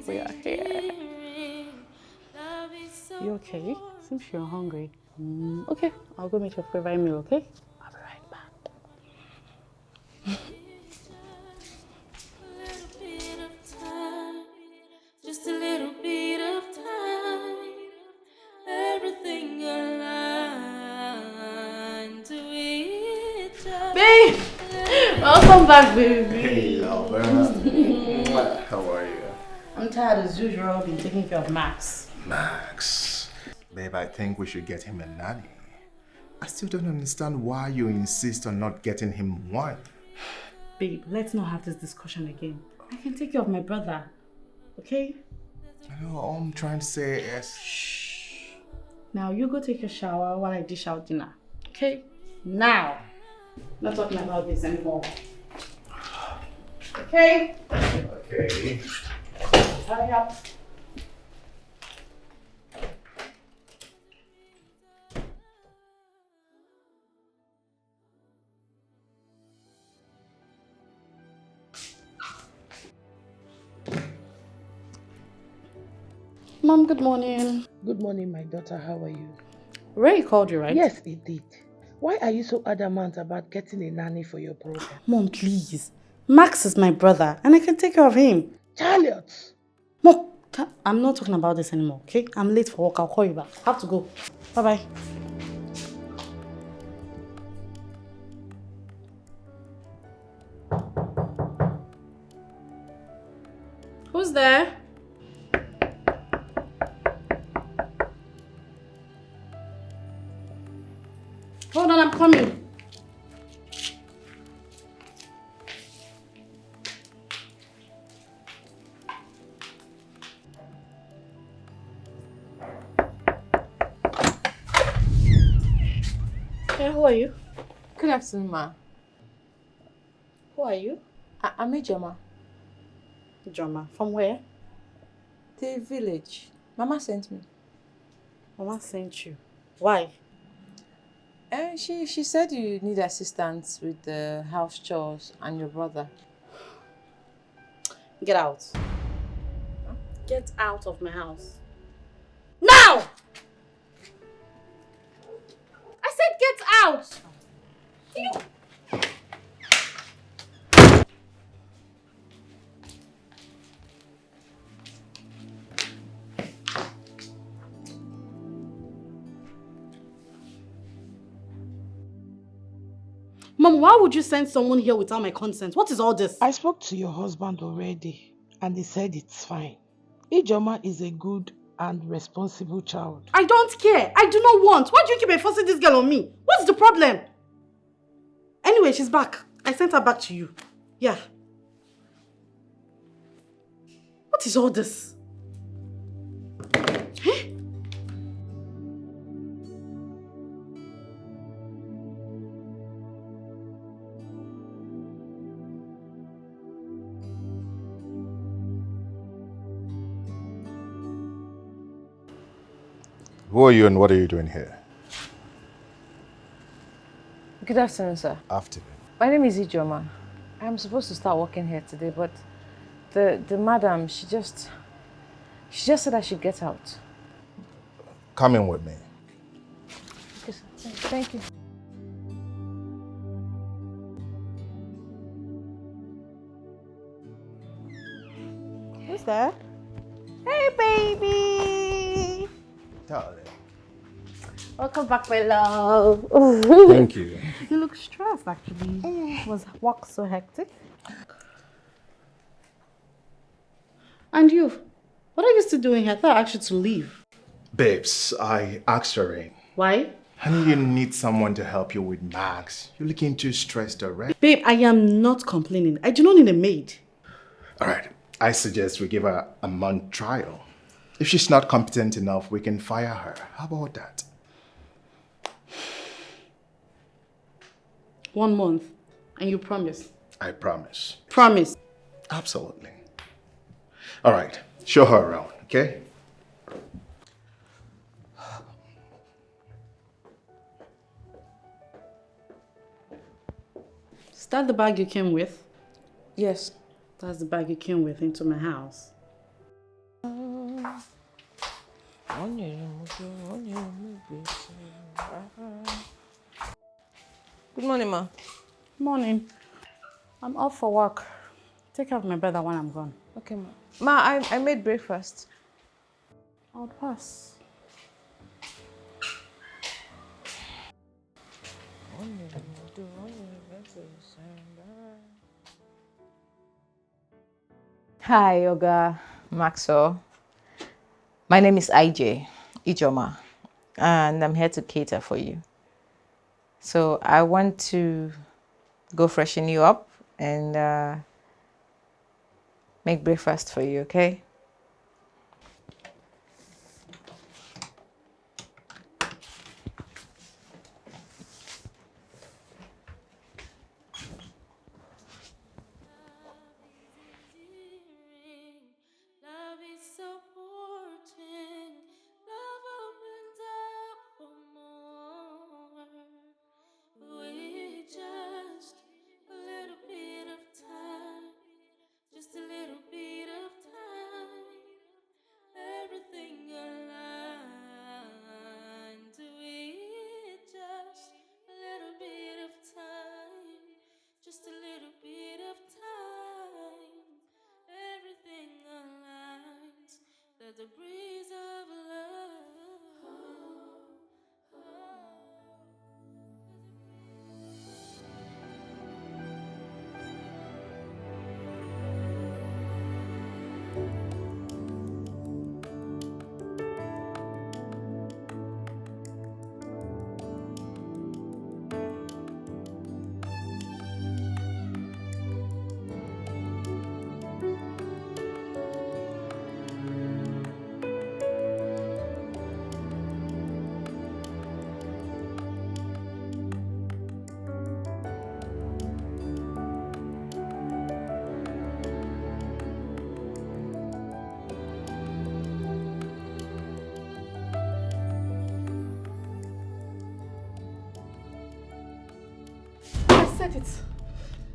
we are here. You okay? Seems you're hungry. Okay, I'll go make your favorite meal, okay? I'll be right back. Just a little bit of time, everything aligned to each other. Babe! Welcome back, baby. Hey, lover. How are you? I'm tired as usual. I've been taking care of Max. Max. Babe, I think we should get him a nanny. I still don't understand why you insist on not getting him one. Babe, let's not have this discussion again. I can take care of my brother. Okay? All I'm trying to say is... Shh. Now you go take a shower while I dish out dinner. Okay? Now. Not talking about this anymore. Okay? Okay. Hurry up. Mom, good morning. Good morning, my daughter. How are you? Ray called you, right? Yes, it did. Why are you so adamant about getting a nanny for your brother? Mom, please. Max is my brother and I can take care of him. Charlotte! Mom, I'm not talking about this anymore, okay? I'm late for work. I'll call you back. I have to go. Bye-bye. Who's there? Hold on, I'm coming. Hey, who are you? Good afternoon, ma. Who are you? I'm Ijoma. Joma. From where? The village. Mama sent me. Mama sent you. Why? She said you need assistance with the house chores and your brother. Get out. Get out of my house. Now! I said get out! You... Mom, why would you send someone here without my consent? What is all this? I spoke to your husband already and he said it's fine. Ijoma is a good and responsible child. I don't care. I do not want. Why do you keep enforcing this girl on me? What's the problem? Anyway, she's back. I sent her back to you. Yeah. What is all this? Huh? Who are you and what are you doing here? Good afternoon, sir. Afternoon. My name is Ijoma. I'm supposed to start working here today, but the madam, she just said I should get out. Come in with me. Okay, sir. Thank you. Who's there? Hey, baby! Darling. Welcome back, my love. Thank you. You look stressed, actually. Was work so hectic? And you? What are you still doing here? I thought I asked you to leave. Babes, I asked her in. Why? Honey, you need someone to help you with Max. You're looking too stressed already. Babe, I am not complaining. I do not need a maid. All right. I suggest we give her a month trial. If she's not competent enough, we can fire her. How about that? 1 month. And you promise? I promise. Promise. Absolutely. All right. Show her around, okay? Is that the bag you came with? Yes. That's the bag you came with into my house. Good morning, ma. Morning. I'm off for work. Take care of my brother when I'm gone. Okay, ma. Ma, I made breakfast. I'll pass. Hi, Yoga Maxwell. My name is Ijoma, and I'm here to cater for you. So I want to go freshen you up and make breakfast for you, okay? Love is supporting. Love opens up for more. With just a little bit of time, just a little bit of time, everything aligned. With just a little bit of time, just a little bit of time, everything aligns. There's a breeze of love.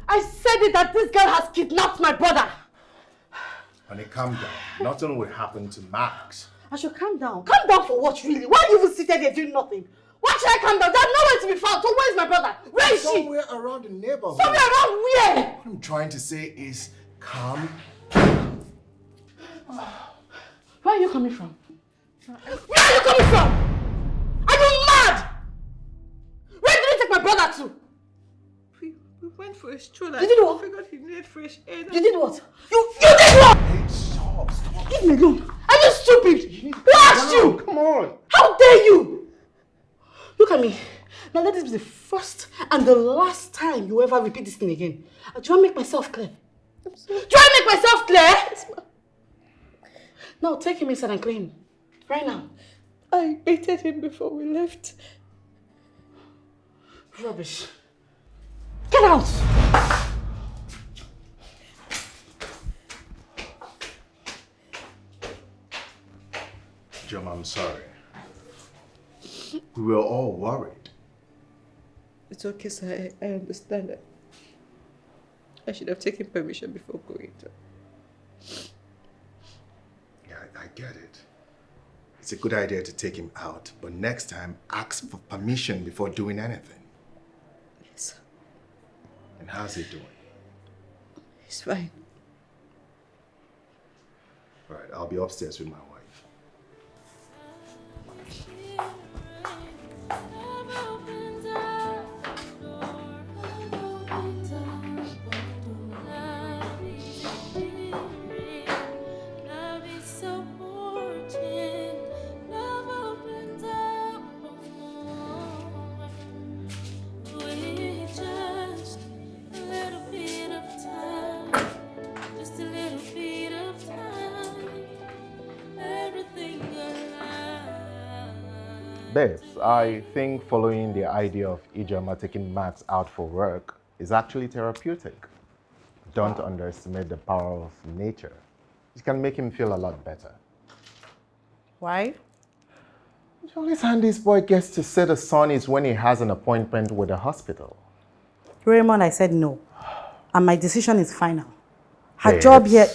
I said it that this girl has kidnapped my brother. Honey, calm down. Nothing will happen to Max. I should calm down. Calm down for what, really? Why are you even seated here doing nothing? Why should I calm down? There's nowhere to be found. So where is my brother? Where is she? Somewhere around the neighborhood. Somewhere around where? What I'm trying to say is calm. Where are you coming from? Where are you coming from? Are you mad? Where did you take my brother to? We went for a stroll. You did what? I forgot he needed fresh air. You did what? You did what? Hey, stop. Leave me alone. Are you stupid? Who asked you? Come on. How dare you? Look at me. Now let this be the first and the last time you ever repeat this thing again. Do I make myself clear? I'm sorry. Do I make myself clear? Yes, ma'am. Now take him inside and clean him. Right now. I baited him before we left. Rubbish. Get out! Jom, I'm sorry. We were all worried. It's okay, sir. I understand that. I should have taken permission before going to. Yeah, I get it. It's a good idea to take him out, but next time, ask for permission before doing anything. Yes, sir. And how's he doing? He's fine. All right, I'll be upstairs with my wife. Love opens up the door. Love opens up the door. Love is healing. Love is supporting. Love opens up for more. With just a little bit of time, just a little bit of time, everything alive. Babes, I think following the idea of Ijoma taking Max out for work is actually therapeutic. Don't underestimate the power of nature. It can make him feel a lot better. Why? The only time this boy gets to see the sun is when he has an appointment with the hospital. Raymond, I said no. And my decision is final. Her Babes. job here...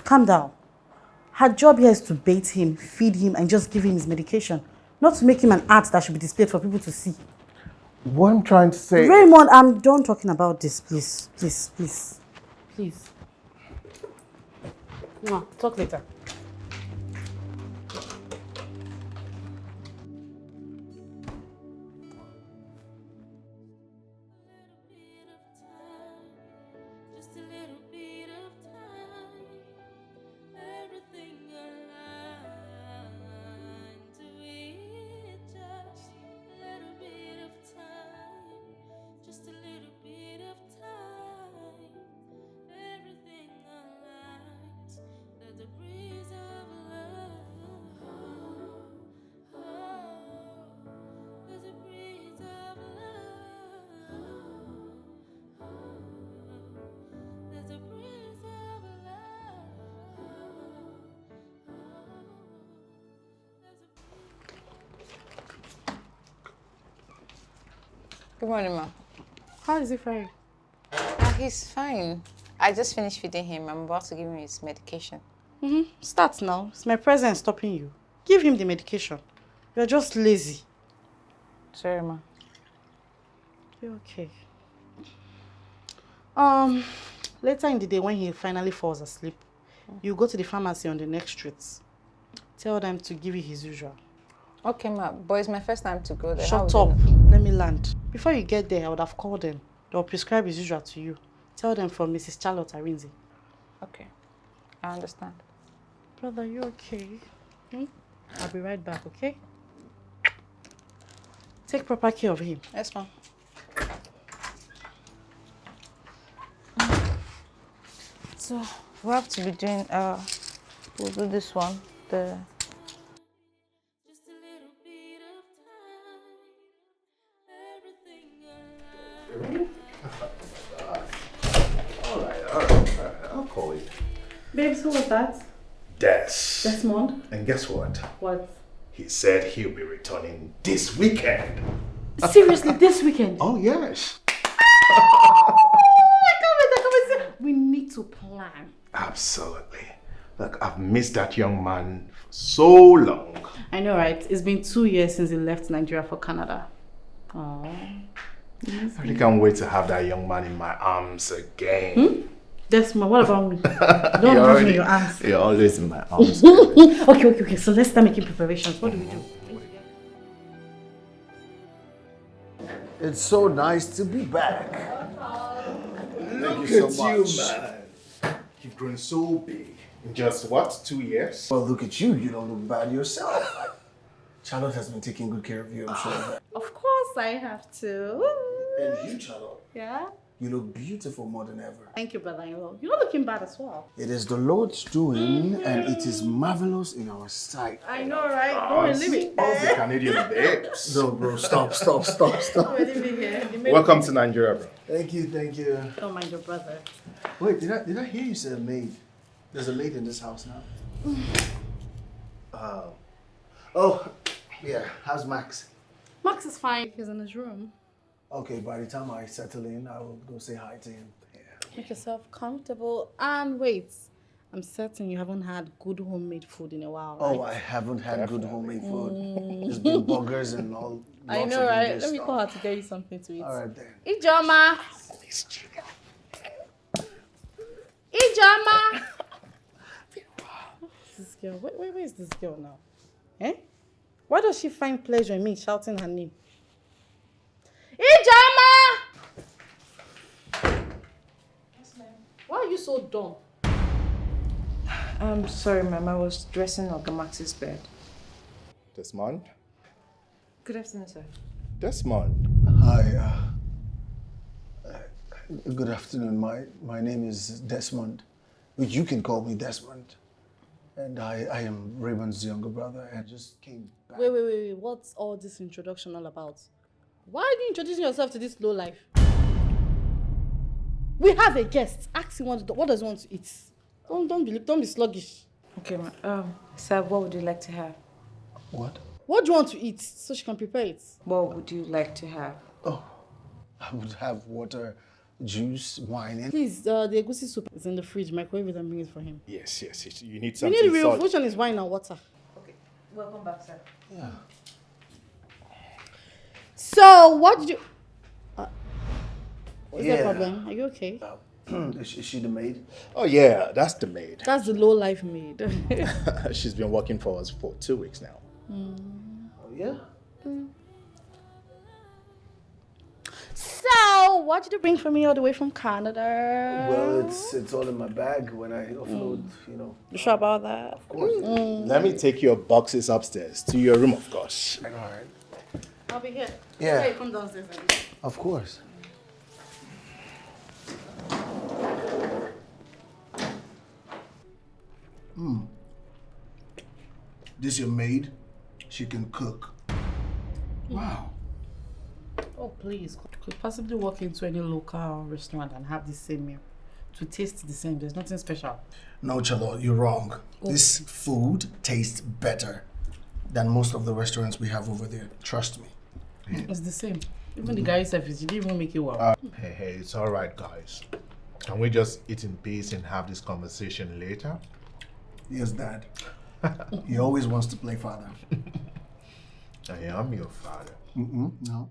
Calm down. Her job here is to bathe him, feed him, and just give him his medication. Not to make him an art that should be displayed for people to see. What I'm trying to say... Raymond, I'm done talking about this, please. Please, please. Please. No, talk later. Just a little bit of time, everything aligned to it. Just a little bit of time, just a little bit of time, everything aligns. There's a breeze of love. There's a breeze of love. There's a breeze of love. Good morning, ma. How is he faring? He's fine. I just finished feeding him. I'm about to give him his medication. Start now. It's my presence stopping you. Give him the medication. You're just lazy. Sorry, ma. You're okay. Later in the day when he finally falls asleep, you go to the pharmacy on the next street. Tell them to give you his usual. Okay, ma. But it's my first time to go there. Shut How up. would you know? Let me land. Before you get there, I would have called them. They'll prescribe his usual to you. Tell them from Mrs. Charlotte Arinze. Okay. I understand. Brother, you okay? I'll be right back, okay? Take proper care of him. Yes, ma. So, we have to be doing, we'll do this one. Just a little bit of time, everything aligns. All right. I'll call you. Babes, who was that? Des. Desmond? And guess what? What? He said he'll be returning this weekend. Seriously, this weekend? Oh, yes. We need to plan. Absolutely. Look, I've missed that young man for so long. I know, right? It's been 2 years since he left Nigeria for Canada. Aww. I really can't wait to have that young man in my arms again. Desmond, what about me? Don't have me in your arms. You're always in my arms. Okay. So let's start making preparations. What do we do? It's so nice to be back. Look you at so you, much. man. You've grown so big. In just what, 2 years? Well, look at you. You don't look bad yourself. Charlotte has been taking good care of you, I'm sure. Of course I have to. And you, Charlotte, Yeah? you look beautiful more than ever. Thank you, brother-in-law. You're not looking bad as well. It is the Lord's doing, and it is marvelous in our sight. I know, right? Don't leave it. All the Canadian babes. No, bro, stop. Welcome to Nigeria, bro. Thank you. Don't mind your brother. Wait, did I hear you say a maid? There's a maid in this house now. Oh, yeah. How's Max? Max is fine. He's in his room. Okay, by the time I settle in, I will go say hi to him. Yeah. Make yourself comfortable. And wait, I'm certain you haven't had good homemade food in a while, right? Oh, I haven't had good homemade food. It's been burgers and all. I lots know, of right? English Let me stuff. call her to get you something to eat. All right then. Ijoma! Ijoma! This girl, where is this girl now? Eh? Why does she find pleasure in me shouting her name? Ijoma! Yes, ma'am. Why are you so dumb? I'm sorry, ma'am. I was dressing Oga Max's bed. Desmond? Good afternoon, sir. Desmond. Hi. Good afternoon. My name is Desmond, which you can call me Desmond. And I am Raymond's younger brother. I just came back. Wait. What's all this introduction all about? Why are you introducing yourself to this low life? We have a guest. Ask him what does he want to eat. Don't be sluggish. Okay, ma'am. Sir, what would you like to have? What? What do you want to eat so she can prepare it? What would you like to have? Oh, I would have water, juice, wine. And Please, the egusi soup is in the fridge. Microwave it and bring it for him. Yes. You need You something need real. solid. Which one is wine and water? Welcome back, sir. yeah. So, what did you... What's the Yeah. problem? Are you okay? Is she the maid? Oh yeah, that's the maid. That's the low-life maid. She's been working for us for 2 weeks now. Oh, yeah. So, what did you bring for me all the way from Canada? Well, it's all in my bag when I offload, you know. You sure about that? Of course. Let me take your boxes upstairs to your room, of course. All right. I'll be here. Yeah. Okay, come downstairs. Then. Of course. This your maid? She can cook. Wow. Oh, please. Could possibly walk into any local restaurant and have the same meal. To taste the same. There's nothing special. No, Charlotte, you're wrong. This food tastes better than most of the restaurants we have over there. Trust me. It's the same. Even the guy service, he didn't even make it well. Hey, it's all right, guys. Can we just eat in peace and have this conversation later? Yes, Dad. He always wants to play father. I am your father. No.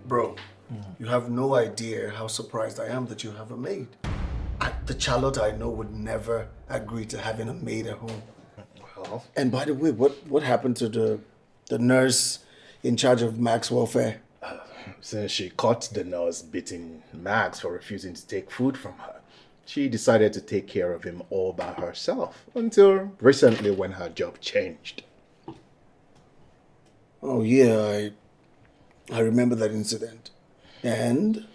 Bro, you have no idea how surprised I am that you have a maid. The Charlotte I know would never agree to having a maid at home. Well, And by the way, what happened to the nurse in charge of Mac's welfare? since she caught the nurse beating Max for refusing to take food from her, she decided to take care of him all by herself until recently when her job changed. Oh yeah, I remember that incident. And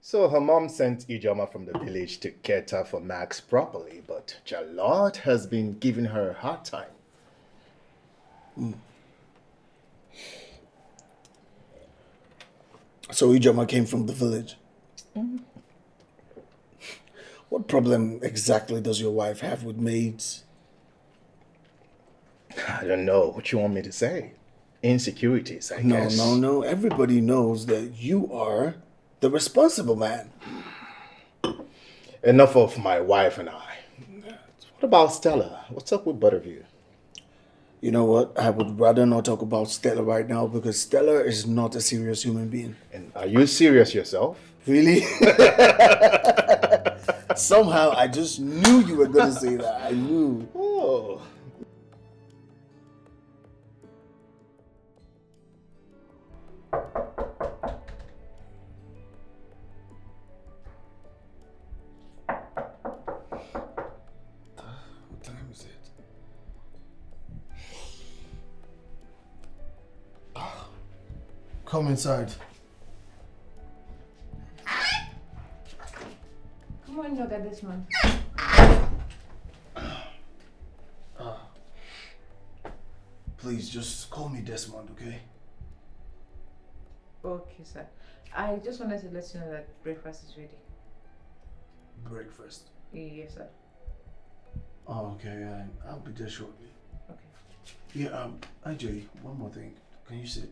So her mom sent Ijoma from the village to cater for Max properly, but Charlotte has been giving her a hard time. so Ijoma came from the village. What problem exactly does your wife have with maids? I don't know what you want me to say. Insecurities, I guess. No. Everybody knows that you are the responsible man. Enough of my wife and I. What about Stella? What's up with both of you? You know what? I would rather not talk about Stella right now because Stella is not a serious human being. And are you serious yourself? Really? Somehow I just knew you were going to say that. I knew. Oh. What time is it? Come inside. Come on, look at this one. Please just call me Desmond, okay? Okay, sir. I just wanted to let you know that breakfast is ready. Breakfast. Yes, sir. Oh, okay. I'll be there shortly. Okay. Yeah, Ajay, one more thing. Can you sit?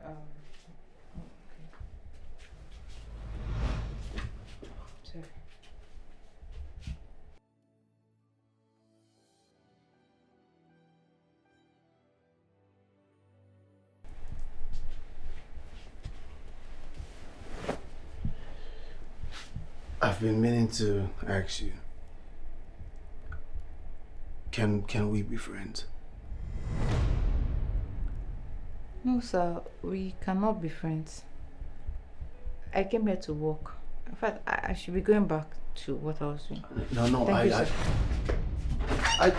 Okay. Sorry. I've been meaning to ask you. Can we be friends? No, sir. We cannot be friends. I came here to work. In fact, I should be going back to what I was doing. No, Thank you, sir. I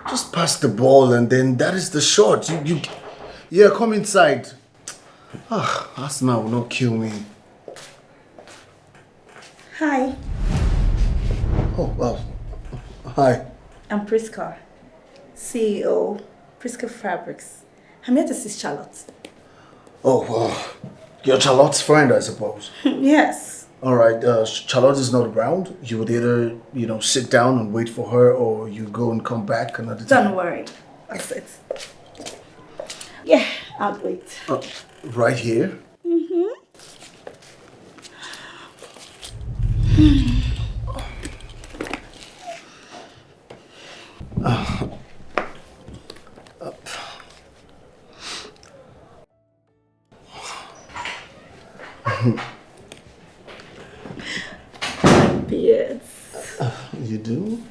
just pass the ball and then that is the shot. Yeah, come inside. Asma will not kill me. Hi, Oh, well. Hi. I'm Priska, CEO, Priska Fabrics. I'm here to see Charlotte. Oh, you're Charlotte's friend, I suppose. Yes. All right, Charlotte is not around. You would either, sit down and wait for her, or you go and come back another time. Don't worry. That's it. Yeah, I'll wait. Right here? Yes. You do?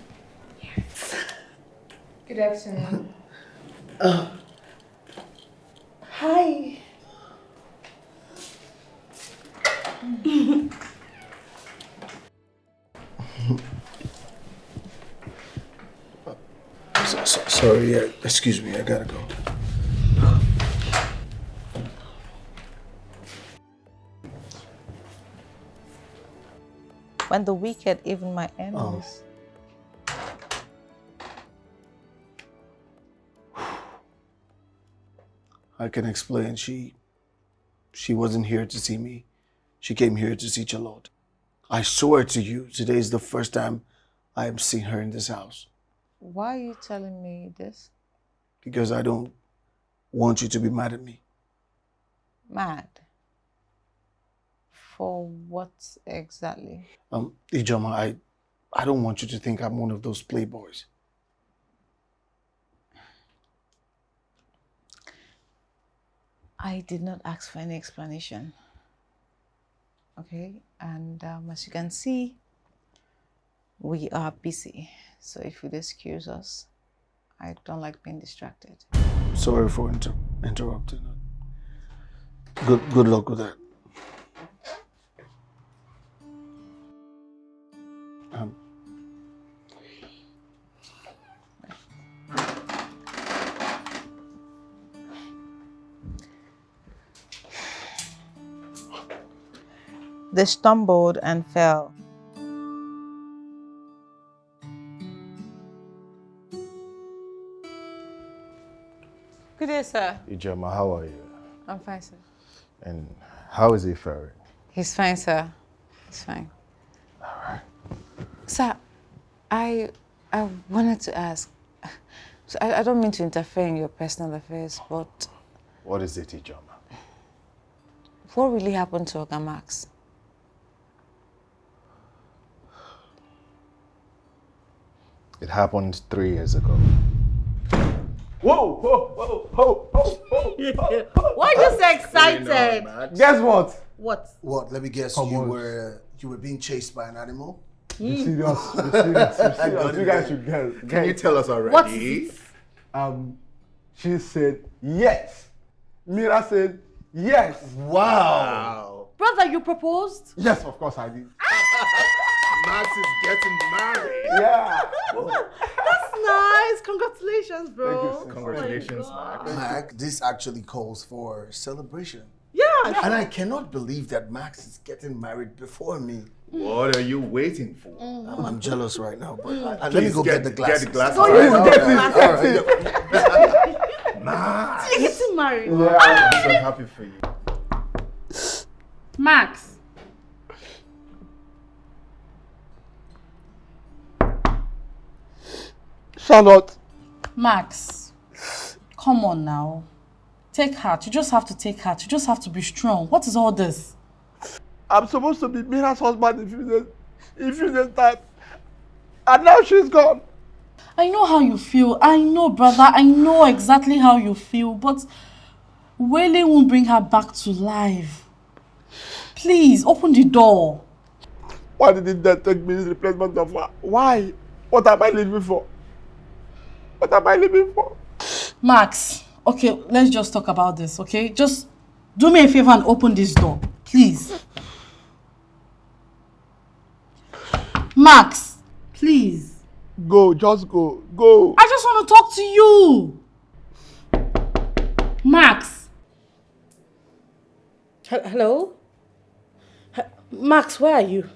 Good afternoon. Hi. Sorry, excuse me, I gotta go. When the wicked, even my enemies. I can explain. She wasn't here to see me. She came here to see Charlotte. I swear to you, today is the first time I have seen her in this house. Why are you telling me this? Because I don't want you to be mad at me. Mad? For what exactly? Ijoma, I don't want you to think I'm one of those playboys. I did not ask for any explanation. Okay, and as you can see, we are busy. So if you'd excuse us, I don't like being distracted. Sorry for interrupting. Good luck with that. They stumbled and fell. Good day, sir. Ijoma, how are you? I'm fine, sir. And how is he faring? He's fine, sir. He's fine. All right. Sir, I wanted to ask. So I don't mean to interfere in your personal affairs, but What is it, Ijoma? what really happened to Oga Max? It happened 3 years ago. Whoa, whoa, whoa, whoa, whoa, whoa. Why are you so excited? Guess what? What? What? Let me guess. Come You on. were being chased by an animal? You're serious. You're serious. You're serious. You guys should guess. Can you tell us already? What is it? She said yes. Mira said yes. Wow. Brother, you proposed? Yes, of course I did. Max is getting married. Yeah. That's nice. Congratulations, bro. Thank you, sis. Congratulations, Oh my Max. Mac, this actually calls for celebration. Yeah. And I cannot believe that Max is getting married before me. What are you waiting for? I'm jealous right now, but let me go get the glasses. Get the glasses. Oh, All you right. go get the All right. Max. You're getting married. I'm so happy for you. Max. Charlotte. Max. Come on now. Take heart. You just have to take heart. You just have to be strong. What is all this? I'm supposed to be Mira's husband in few days time. And now she's gone. I know how you feel. I know, brother. I know exactly how you feel. But Wale won't bring her back to life. Please, open the door. Why didn't they take me as replacement of her? Why? What am I living for? What am I living for? Max, okay, let's just talk about this, okay? Just do me a favor and open this door, please. Max, please. Go, just go. Go. I just want to talk to you. Max. Hello? Max, where are you?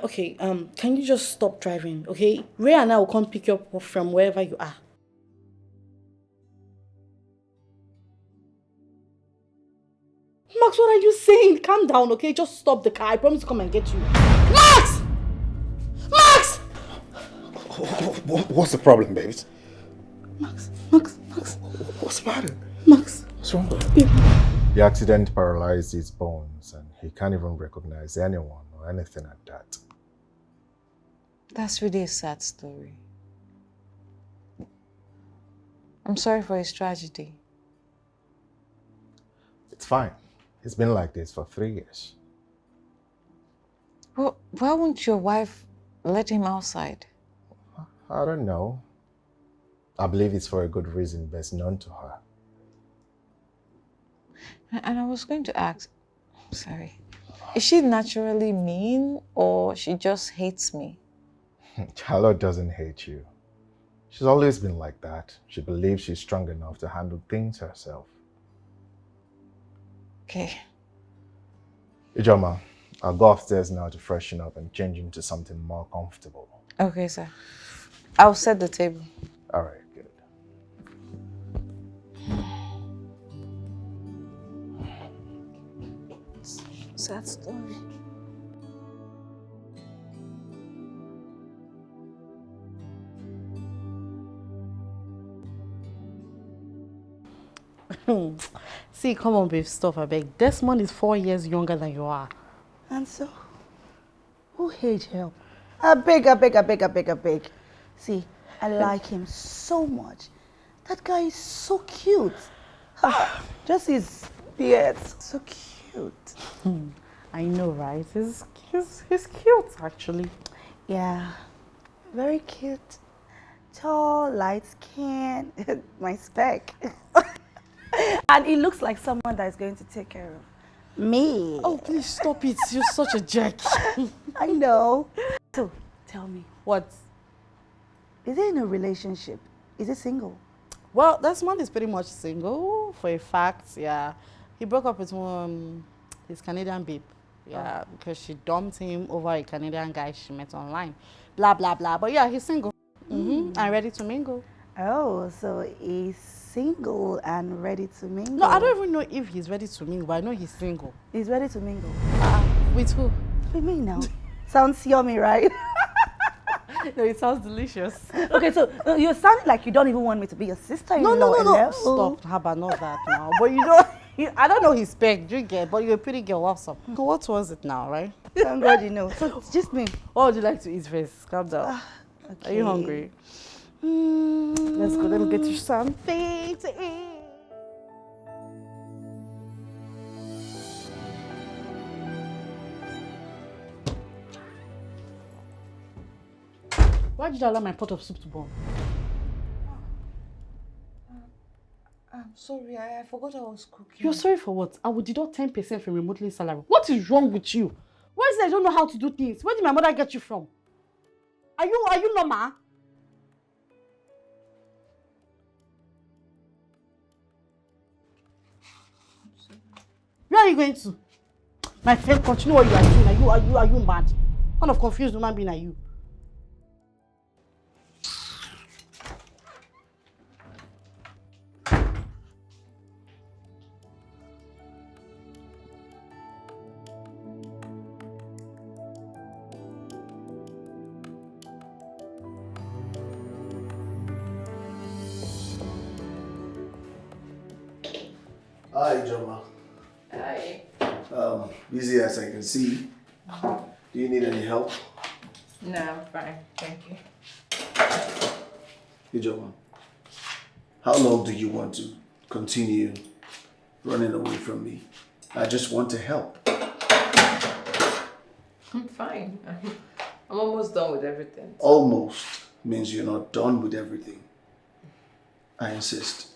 Okay, can you just stop driving, okay? Ray and I will come pick you up from wherever you are. Max, what are you saying? Calm down, okay? Just stop the car. I promise to come and get you. Max! Max! What's the problem, babes? Max. What's the matter? Max. What's wrong with him? Yeah. The accident paralyzed his bones and he can't even recognize anyone or anything at that. That's really a sad story. I'm sorry for his tragedy. It's fine. He's been like this for 3 years. Well, why won't your wife let him outside? I don't know. I believe it's for a good reason best known to her. And I was going to ask, sorry, is she naturally mean or she just hates me? Charlotte doesn't hate you. She's always been like that. She believes she's strong enough to handle things herself. Okay. Ijoma, I'll go upstairs now to freshen up and change into something more comfortable. Okay, sir. I'll set the table. All right, good. Sad story. See, come on, babe, stop, I beg. Desmond is 4 years younger than you are. And so, who hates help? I beg. See, I like him so much. That guy is so cute. Just his beard, so cute. I know, right? He's cute, actually. Yeah, very cute. Tall, light skin, my spec. And he looks like someone that is going to take care of me. Oh, please stop it. You're such a jerk. I know. So, tell me, What? is he in a relationship? Is he single? Well, Desmond is pretty much single, for a fact, yeah. He broke up with his Canadian babe, yeah, because she dumped him over a Canadian guy she met online. Blah, blah, blah. But yeah, he's single. I'm ready to mingle. Oh, so he's single and ready to mingle. No, I don't even know if he's ready to mingle, but I know he's single. He's ready to mingle. With who? With me now. Sounds yummy, right? No, it sounds delicious. Okay, so you're sounding like you don't even want me to be your sister-in-law. No. Stop. How about not that now? But you know, I don't know his spec, do you get? But you're a pretty girl, what's up? What was it now, right? Thank God you know. So it's just me. What would you like to eat first? Calm down. Okay. Are you hungry? Let's go. Let me get you something to eat. Why did I allow my pot of soup to burn? I'm sorry, I forgot I was cooking. You're sorry for what? I would deduct 10% from your monthly salary. What is wrong with you? Why is it I don't know how to do things? Where did my mother get you from? Are you normal? Where are you going to? My friend, continue what you are doing. Are you mad? What kind of confused human being are you? Hi, Joma. Hi. Busy as I can see. Do you need any help? No, I'm fine. Thank you. Hey, Joma. How long do you want to continue running away from me? I just want to help. I'm fine. I'm almost done with everything. Almost means you're not done with everything. I insist.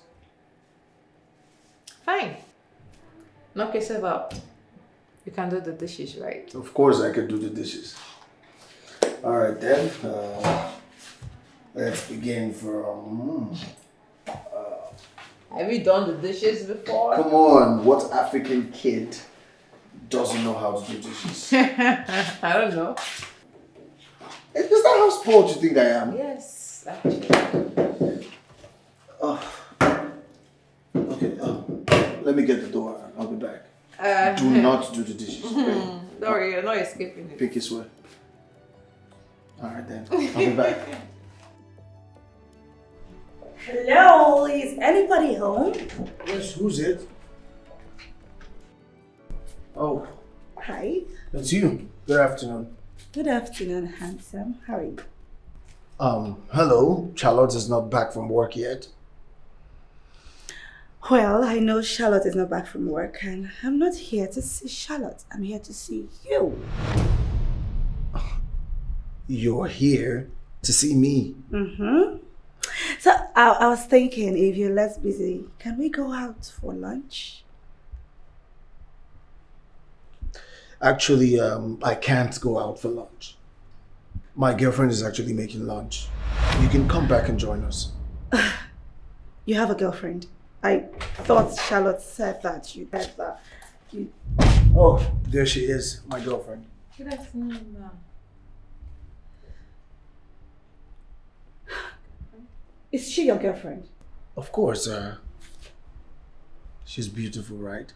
Fine. Knock yourself out. You can do the dishes, right? Of course I can do the dishes. All right then. Let's begin from... Have you done the dishes before? Come on, what African kid doesn't know how to do dishes? I don't know. Is that how spoiled you think I am? Yes, actually. Okay, let me get the door. I'll be back. Do not do the dishes. Okay? Don't worry, you're not escaping it. Pinky swear. Alright then. I'll be back. Hello, is anybody home? Yes, who's it? Oh, Hi. it's you. Good afternoon. Good afternoon, handsome. How are you? Hello. Charlotte is not back from work yet. Well, I know Charlotte is not back from work, and I'm not here to see Charlotte. I'm here to see you. You're here to see me. Mm-hmm. So I was thinking, if you're less busy, can we go out for lunch? Actually, I can't go out for lunch. My girlfriend is actually making lunch. You can come back and join us. You have a girlfriend. I thought Charlotte said that you had that. Oh, there she is, my girlfriend. Good afternoon, ma'am. Is she your girlfriend? Of course, she's beautiful, right?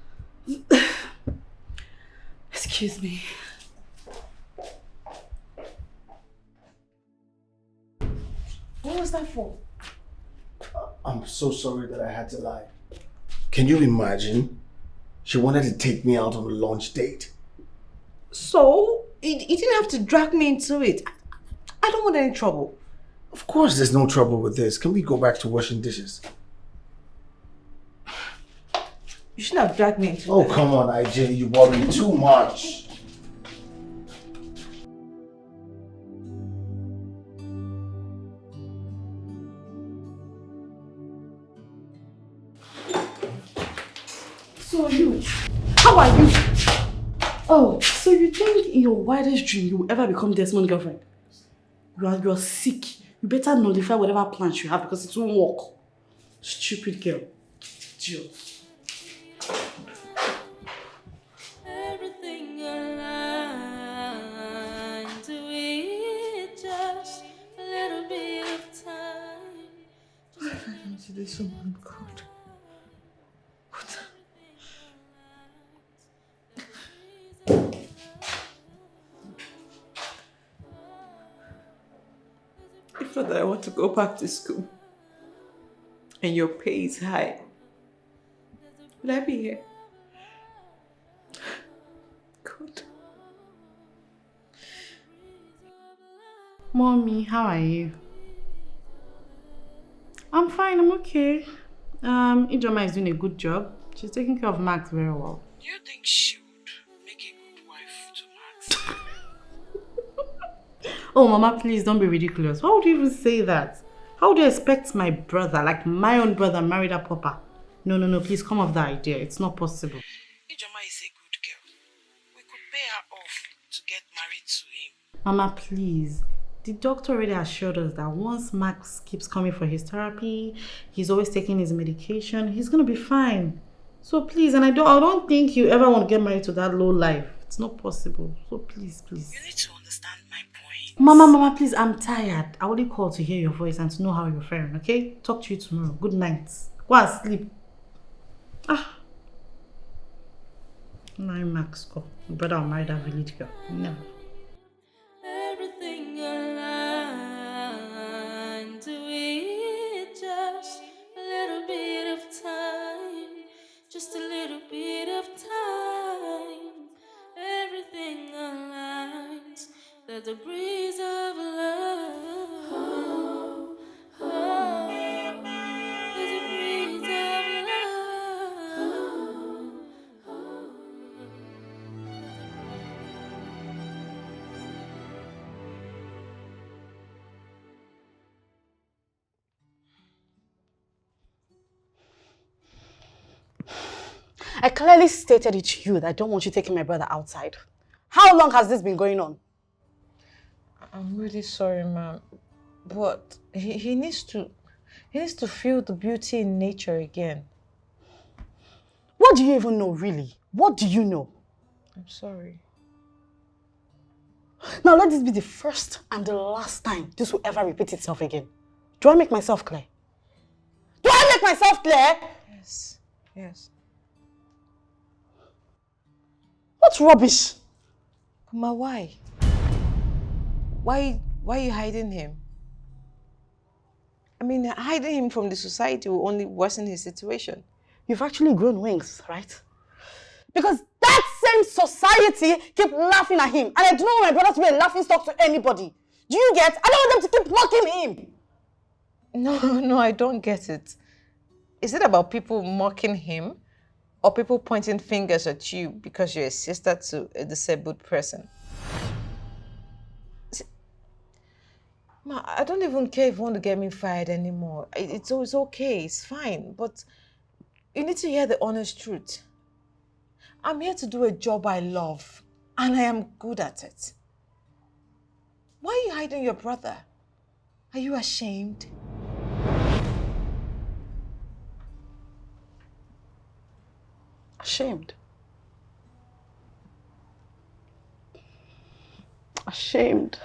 Excuse me. What was that for? I'm so sorry that I had to lie. Can you imagine? She wanted to take me out on a lunch date. So, you didn't have to drag me into it. I don't want any trouble. Of course there's no trouble with this. Can we go back to washing dishes? You shouldn't have dragged me into Oh, it. come on, IJ. You worry too much. So you, how are you? Oh, so you think in your wildest dream you will ever become Desmond's girlfriend? You're sick. You better nullify whatever plans you have because it won't work. Stupid girl. Idiot. Everything aligned to it, just a little bit of time. This woman, God. If not that I want to go back to school and your pay is high, would I be here? Good. Mommy, how are you? I'm fine, I'm okay. Ijoma is doing a good job. She's taking care of Max very well. Do you think she would make a good wife to Max? Oh, Mama, please don't be ridiculous. How would you even say that? How would you expect my brother, like my own brother, marry that papa? No, please come off that idea. It's not possible. Ijoma is a good girl. We could pay her off to get married to him. Mama, please. The doctor already assured us that once Max keeps coming for his therapy, he's always taking his medication, he's gonna be fine. So please, and I don't think you ever want to get married to that low life. It's not possible. So please. You need to understand my point. Mama, please, I'm tired. I only called to hear your voice and to know how you're faring, okay? Talk to you tomorrow. Good night. Go and sleep. Marry Max, go. Your brother will marry that village girl. Never. Everything aligned to it, just a little bit of time, just a little bit of time. Everything aligns, the degrees of love. The degrees of love. I clearly stated it to you that I don't want you taking my brother outside. How long has this been going on? I'm really sorry, ma'am. But he needs to feel the beauty in nature again. What do you even know, really? What do you know? I'm sorry. Now let this be the first and the last time this will ever repeat itself again. Do I make myself clear? Do I make myself clear? Yes. What rubbish? Ma, why? Why are you hiding him? I mean, hiding him from the society will only worsen his situation. You've actually grown wings, right? Because that same society keep laughing at him. And I do not want my brother to be a laughing stock to anybody. Do you get? I don't want them to keep mocking him. No, I don't get it. Is it about people mocking him or people pointing fingers at you because you're a sister to a disabled person? Ma, I don't even care if you want to get me fired anymore. It's okay, it's fine. But you need to hear the honest truth. I'm here to do a job I love, and I am good at it. Why are you hiding your brother? Are you ashamed? Ashamed. Ashamed.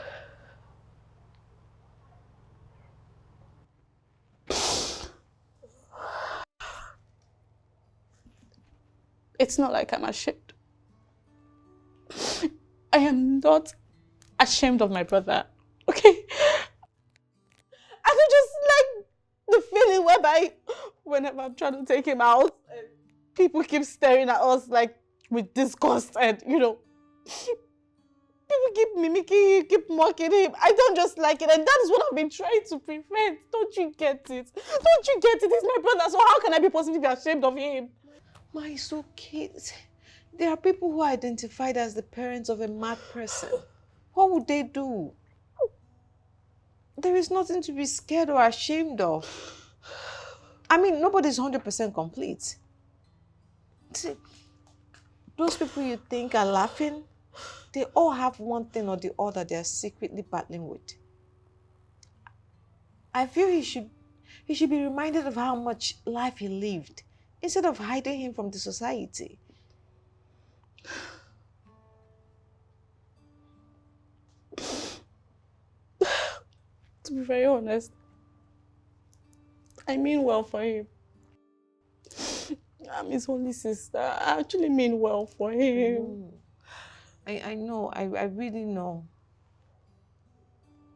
It's not like I'm ashamed. I am not ashamed of my brother, okay? I don't just like the feeling whereby whenever I'm trying to take him out, people keep staring at us like with disgust and, people keep mimicking him, keep mocking him. I don't just like it, and that is what I've been trying to prevent. Don't you get it? Don't you get it? He's my brother, so how can I be possibly ashamed of him? Ma, it's okay. There are people who are identified as the parents of a mad person. What would they do? There is nothing to be scared or ashamed of. I mean, nobody's 100% complete. See, those people you think are laughing, they all have one thing or the other they are secretly battling with. I feel he should be reminded of how much life he lived instead of hiding him from the society. To be very honest, I mean well for him. I'm his only sister. I actually mean well for him. I know, I really know.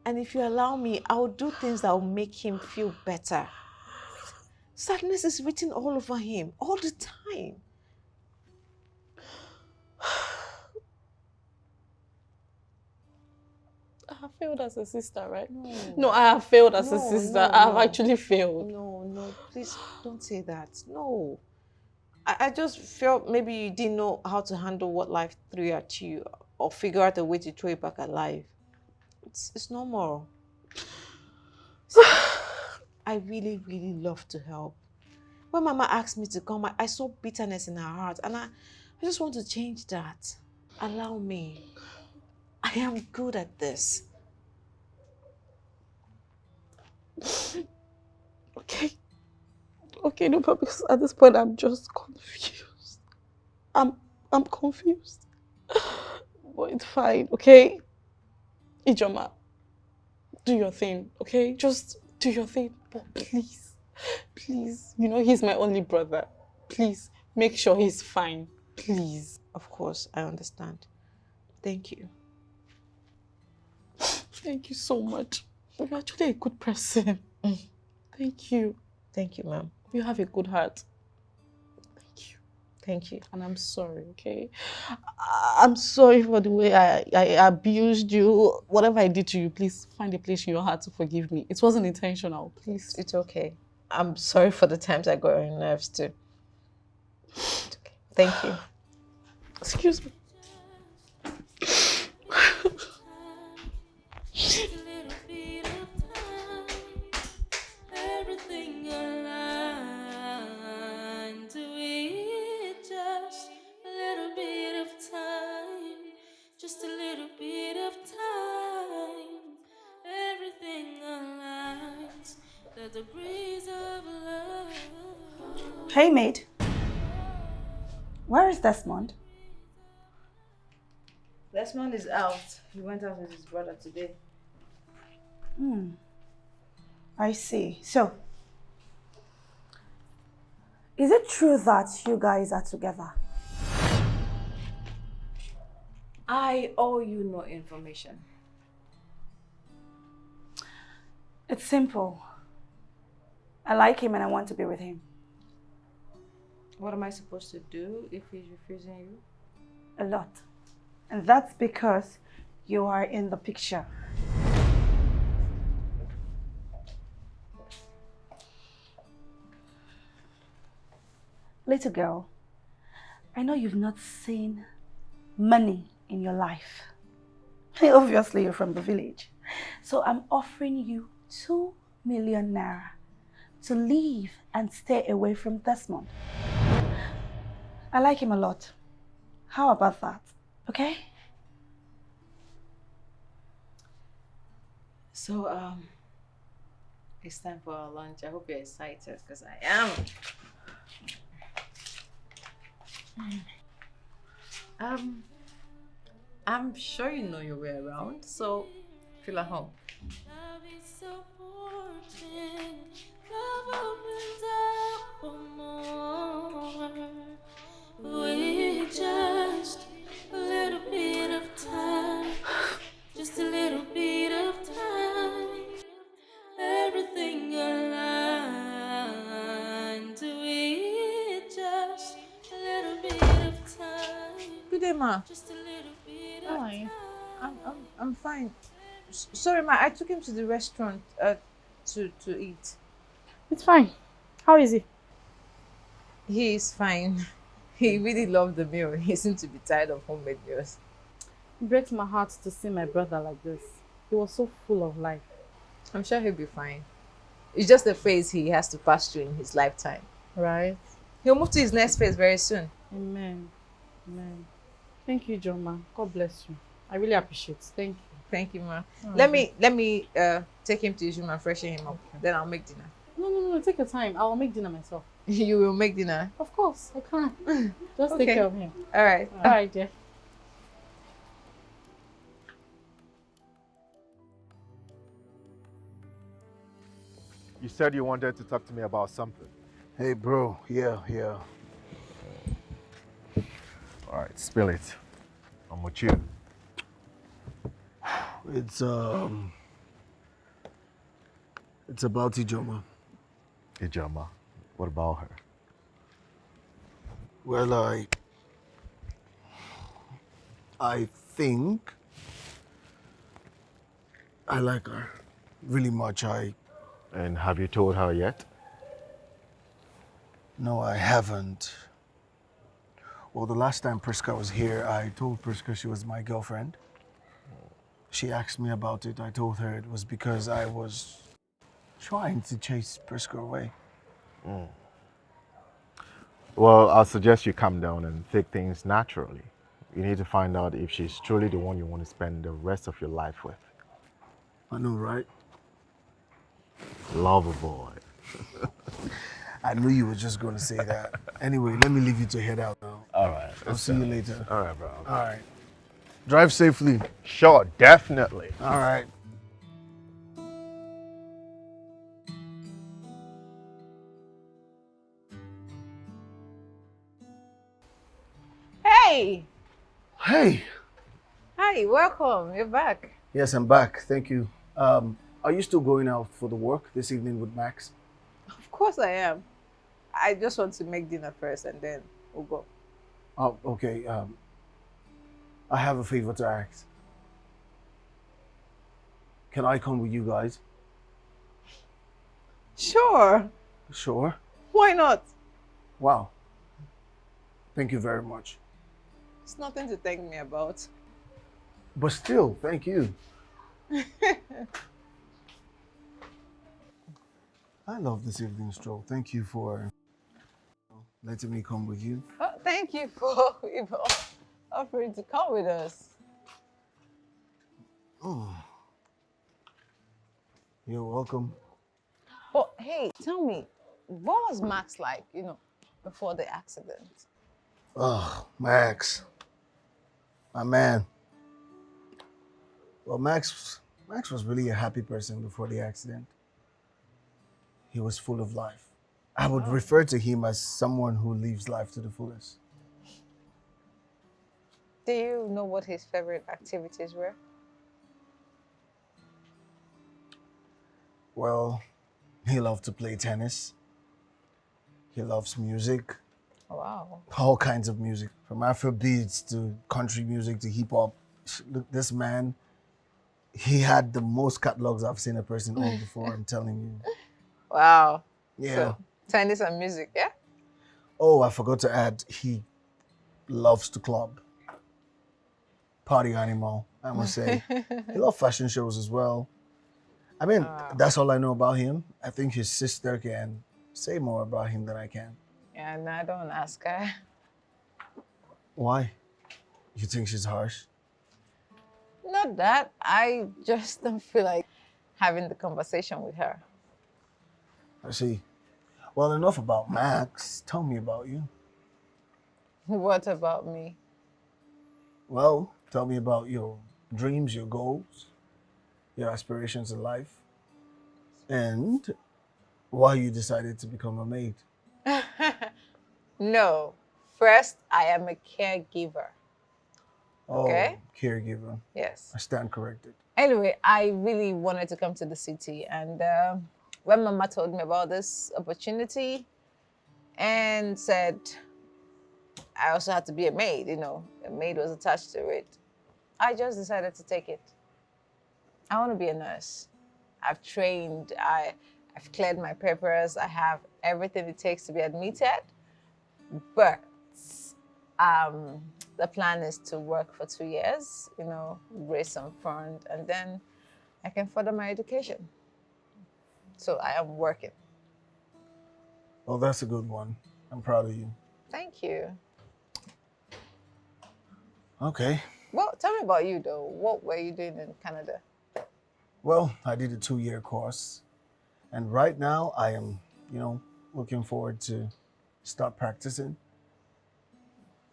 And if you allow me, I will do things that will make him feel better. Sadness is written all over him, all the time. I have failed as a sister, right? No, I have failed as a sister. I have actually failed. No, please don't say that. No. I just felt maybe you didn't know how to handle what life threw at you or figure out a way to throw it back alive. It's normal. I really, really love to help. When Mama asked me to come, I saw bitterness in her heart, and I just want to change that. Allow me. I am good at this. Okay, no, but because at this point I'm just confused. I'm confused. But it's fine, okay? Ijoma, do your thing, okay? Just do your thing. But please, he's my only brother. Please, make sure he's fine. Please. Of course, I understand. Thank you. Thank you so much. You're actually a good person. Thank you. Thank you, ma'am. You have a good heart. Thank you. Thank you. And I'm sorry, okay? I'm sorry for the way I abused you. Whatever I did to you, please find a place in your heart to forgive me. It wasn't intentional, please. It's okay. I'm sorry for the times I got on your nerves too. It's okay. Thank you. Excuse me. Just a little bit of time, everything aligned to it. Just a little bit of time, just a little bit of time, everything aligns. The degrees of love. Hey, mate. Where is Desmond? Desmond is out. He went out with his brother today. I see. So, is it true that you guys are together? I owe you no information. It's simple. I like him and I want to be with him. What am I supposed to do if he's refusing you? A lot. And that's because you are in the picture. Little girl, I know you've not seen money in your life. Obviously, you're from the village. So I'm offering you 2 million naira to leave and stay away from Desmond. I like him a lot. How about that? Okay? So, it's time for our lunch. I hope you're excited because I am. I'm sure you know your way around, so feel at home. Love is supporting, love opens up for more. We just a little bit of time, just a little bit of time. Everything aligned to it, just a little bit of time, Good day, ma. just a little bit How of are you? time. I'm fine. Sorry, ma. I took him to the restaurant to eat. It's fine. How is he? He is fine. He really loved the meal. He seemed to be tired of homemade meals. It breaks my heart to see my brother like this. He was so full of life. I'm sure he'll be fine. It's just a phase he has to pass through in his lifetime. Right? He'll move to his next phase very soon. Amen. Amen. Thank you, Joma. God bless you. I really appreciate it. Thank you. Thank you, ma. Oh, Let me take him to his room and freshen him up. Okay. Then I'll make dinner. No. Take your time. I'll make dinner myself. You will make dinner. Of course, I can. Just Okay. take care of him. All right. All right, dear. You said you wanted to talk to me about something. Hey, bro. Yeah. All right, spill it. I'm with you. It's about Ijoma. Ijoma, what about her? Well, I think I like her really much. And have you told her yet? No, I haven't. Well, the last time Priska was here, I told Priska she was my girlfriend. She asked me about it. I told her it was because I was trying to chase Priska away. Well, I'll suggest you calm down and take things naturally. You need to find out if she's truly the one you want to spend the rest of your life with. I know, right? Lover boy. I knew you were just going to say that. Anyway, let me leave you to head out now. All right. I'll see you later. All right, bro. All right. Drive safely. Sure, definitely. All right. Hey! Hey. Hi, welcome. You're back. Yes, I'm back. Thank you. Are you still going out for the work this evening with Max? Of course I am. I just want to make dinner first and then we'll go. Oh, okay. I have a favor to ask. Can I come with you guys? Sure. Sure. Why not? Wow. Thank you very much. It's nothing to thank me about. But still, thank you. I love this evening stroll. Thank you for letting me come with you. Oh, thank you for even offering to come with us. Oh. You're welcome. But hey, tell me, what was Max like, before the accident? Oh, Max. My man. Well, Max was really a happy person before the accident. He was full of life. I would refer to him as someone who lives life to the fullest. Do you know what his favorite activities were? Well, he loved to play tennis. He loves music, Wow. all kinds of music, from Afrobeats to country music to hip hop. Look, this man, he had the most catalogs I've seen a person own before, I'm telling you. Wow. Yeah. So, tennis and music, yeah? Oh, I forgot to add, he loves to club. Party animal, I must say. He loves fashion shows as well. I mean, that's all I know about him. I think his sister can say more about him than I can. Yeah, no, I don't ask her. Why? You think she's harsh? Not that. I just don't feel like having the conversation with her. I see. Well, enough about Max. Tell me about you. What about me? Well, tell me about your dreams, your goals, your aspirations in life, and why you decided to become a maid. No. First, I am a caregiver. Okay? Oh, caregiver. Yes. I stand corrected. Anyway, I really wanted to come to the city, and when Mama told me about this opportunity and said I also had to be a maid, a maid was attached to it, I just decided to take it. I want to be a nurse. I've trained, I've cleared my papers, I have everything it takes to be admitted, but the plan is to work for 2 years, raise some fund, and then I can further my education. So I am working. Oh, that's a good one. I'm proud of you. Thank you. Okay. Well, tell me about you though. What were you doing in Canada? Well, I did a 2-year course, and right now I am, looking forward to start practicing.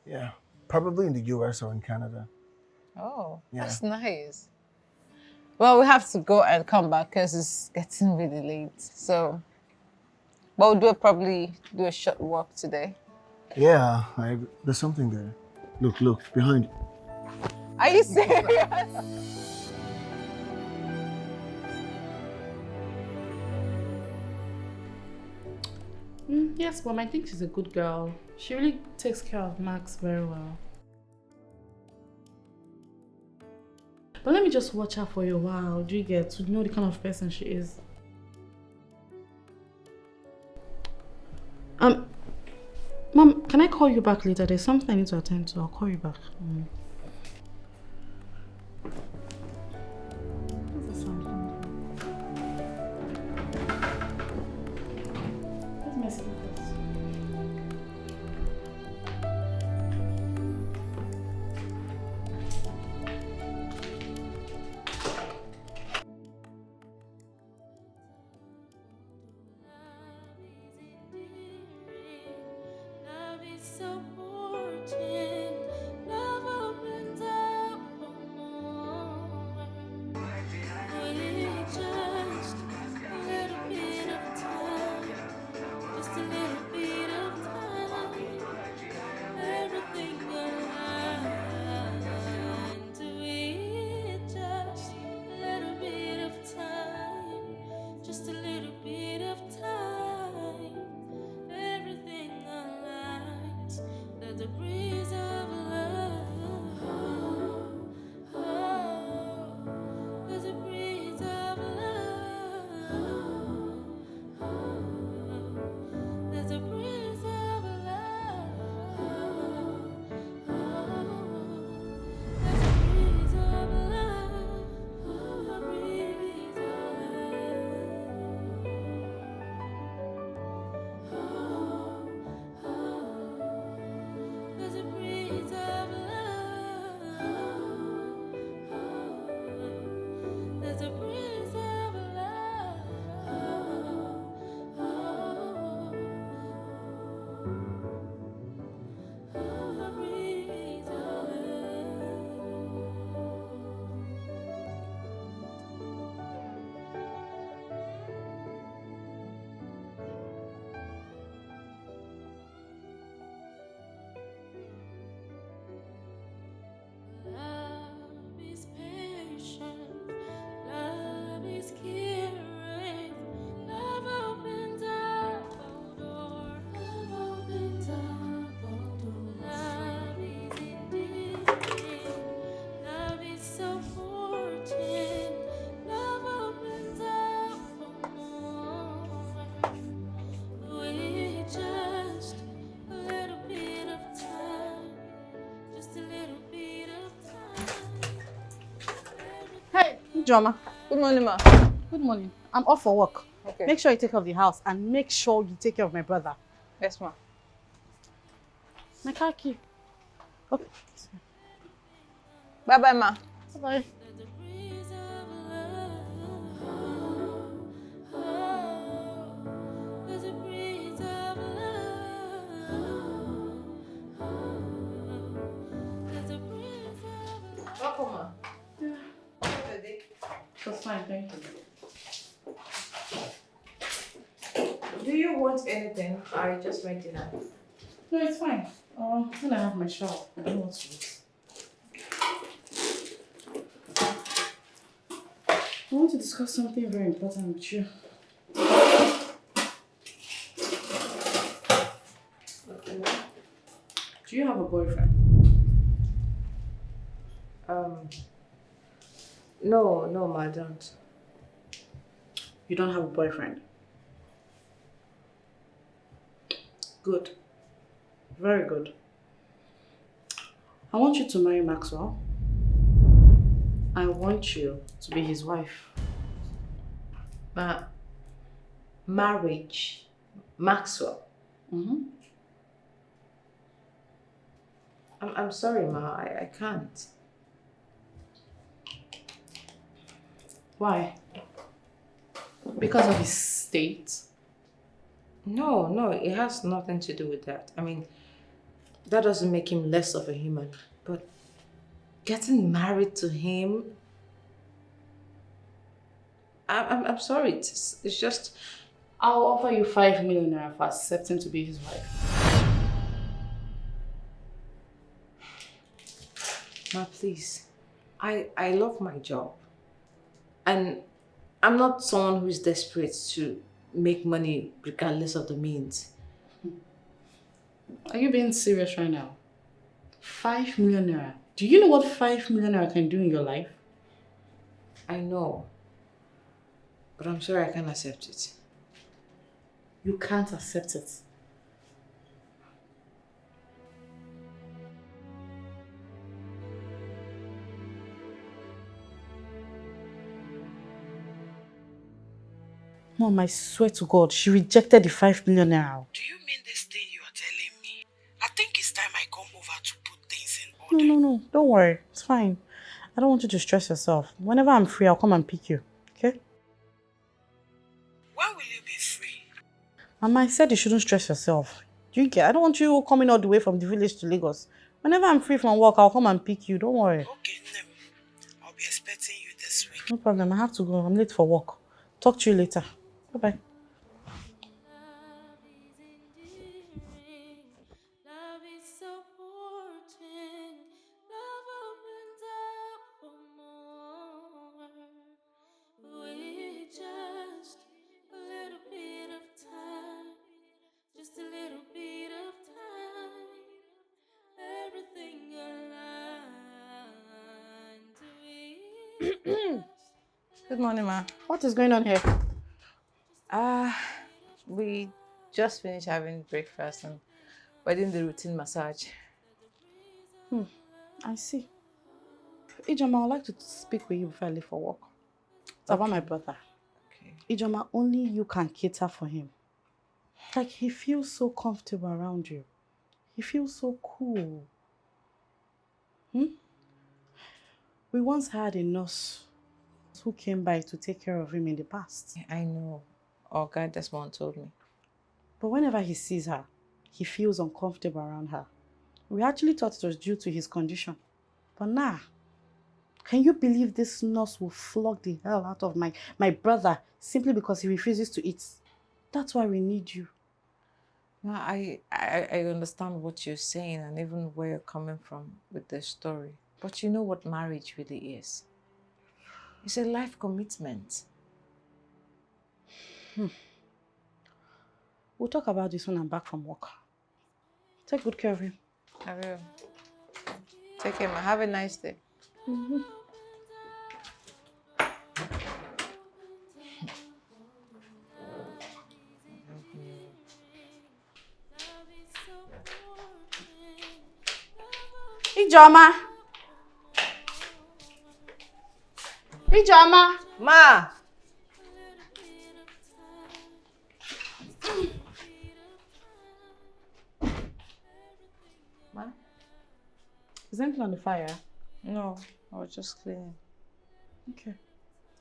Yeah, probably in the US or in Canada. Oh, Yeah. that's nice. Well, we have to go and come back because it's getting really late. So, but we'll probably do a short walk today. Yeah, there's something there. Look, behind you. Are you serious? Yes, Mom, I think she's a good girl. She really takes care of Max very well. But let me just watch her for a while. Do you get to know the kind of person she is? Mom, can I call you back later? There's something I need to attend to. I'll call you back. What's the sound coming from? Where's my slippers? Love is so important. Love opens up for more. It's just a little bit of time. Just a little bit of time. Everything aligned to it. Just a little bit of time. Just a little bit of time. Everything aligns. There's a breeze of love. There's a breeze of love. There's a breeze of love. There's a breeze of love. A breeze of love. There's a Ijoma. Good morning, ma. Good morning. I'm off for work. Okay. Make sure you take care of the house and make sure you take care of my brother. Yes, ma. My car key. Okay. Bye-bye, ma. Bye. There's a breeze of love. There's a breeze of love. There's a breeze of love. Welcome, ma. That's fine, thank you. Do you want anything? I just made dinner. No, it's fine. When I have my shower, I don't want to eat. I want to discuss something very important with you. Do you have a boyfriend? No, ma, I don't. You don't have a boyfriend? Good. Very good. I want you to marry Maxwell. I want you to be his wife. Ma, marriage, Maxwell. Mm-hmm. I'm sorry, ma, I can't. Why? Because of his state? No, it has nothing to do with that. I mean, that doesn't make him less of a human. But getting married to him, I'm sorry. It's just. I'll offer you 5 million naira for accepting to be his wife. Ma, please. I love my job. And I'm not someone who is desperate to make money regardless of the means. Are you being serious right now? 5 million naira. Do you know what 5 million naira can do in your life? I know. But I'm sorry I can't accept it. You can't accept it. Mom, I swear to God, she rejected the 5 million naira. Do you mean this thing you are telling me? I think it's time I come over to put things in order. No. Don't worry. It's fine. I don't want you to stress yourself. Whenever I'm free, I'll come and pick you. Okay? When will you be free? Mama, I said you shouldn't stress yourself. Do you get? I don't want you coming all the way from the village to Lagos. Whenever I'm free from work, I'll come and pick you. Don't worry. Okay, Nem. I'll be expecting you this week. No problem. I have to go. I'm late for work. Talk to you later. Bye-bye. Love is endearing. Love is supporting. Love opens up for more. With just a little bit of time. Just a little bit of time. Everything aligned. Good morning, ma. What is going on here? We just finished having breakfast and we're doing the routine massage. I see. Ijoma, I'd like to speak with you before I leave for work. It's about my brother. Okay. Ijoma, only you can cater for him. Like, he feels so comfortable around you. He feels so cool. We once had a nurse who came by to take care of him in the past. I know. Oh, God, that's one told me. But whenever he sees her, he feels uncomfortable around her. We actually thought it was due to his condition. But nah. Can you believe this nurse will flog the hell out of my brother simply because he refuses to eat? That's why we need you. No, I understand what you're saying and even where you're coming from with this story. But you know what marriage really is. It's a life commitment. We'll talk about this when I'm back from work. Take good care of him. I will. Take care, ma. Have a nice day. Ijoma! Ijoma! Ma! Ma? Is anything on the fire? No, I was just cleaning. Okay.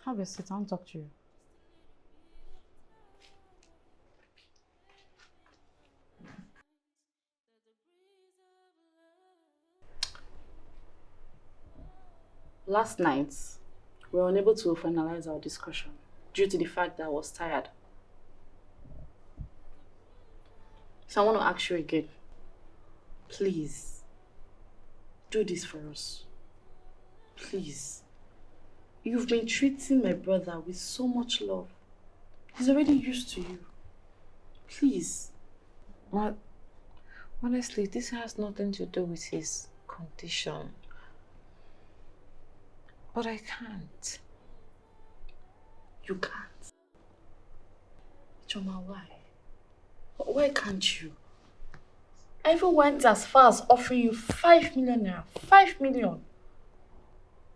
Have a seat. I want to talk to you. Last night, we were unable to finalize our discussion due to the fact that I was tired. So I want to ask you again. Please, do this for us. Please. You've been treating my brother with so much love. He's already used to you. Please. Ma, honestly, this has nothing to do with his condition. But I can't. You can't. Choma, why? Why can't you? I even went as far as offering you 5 million naira. 5 million.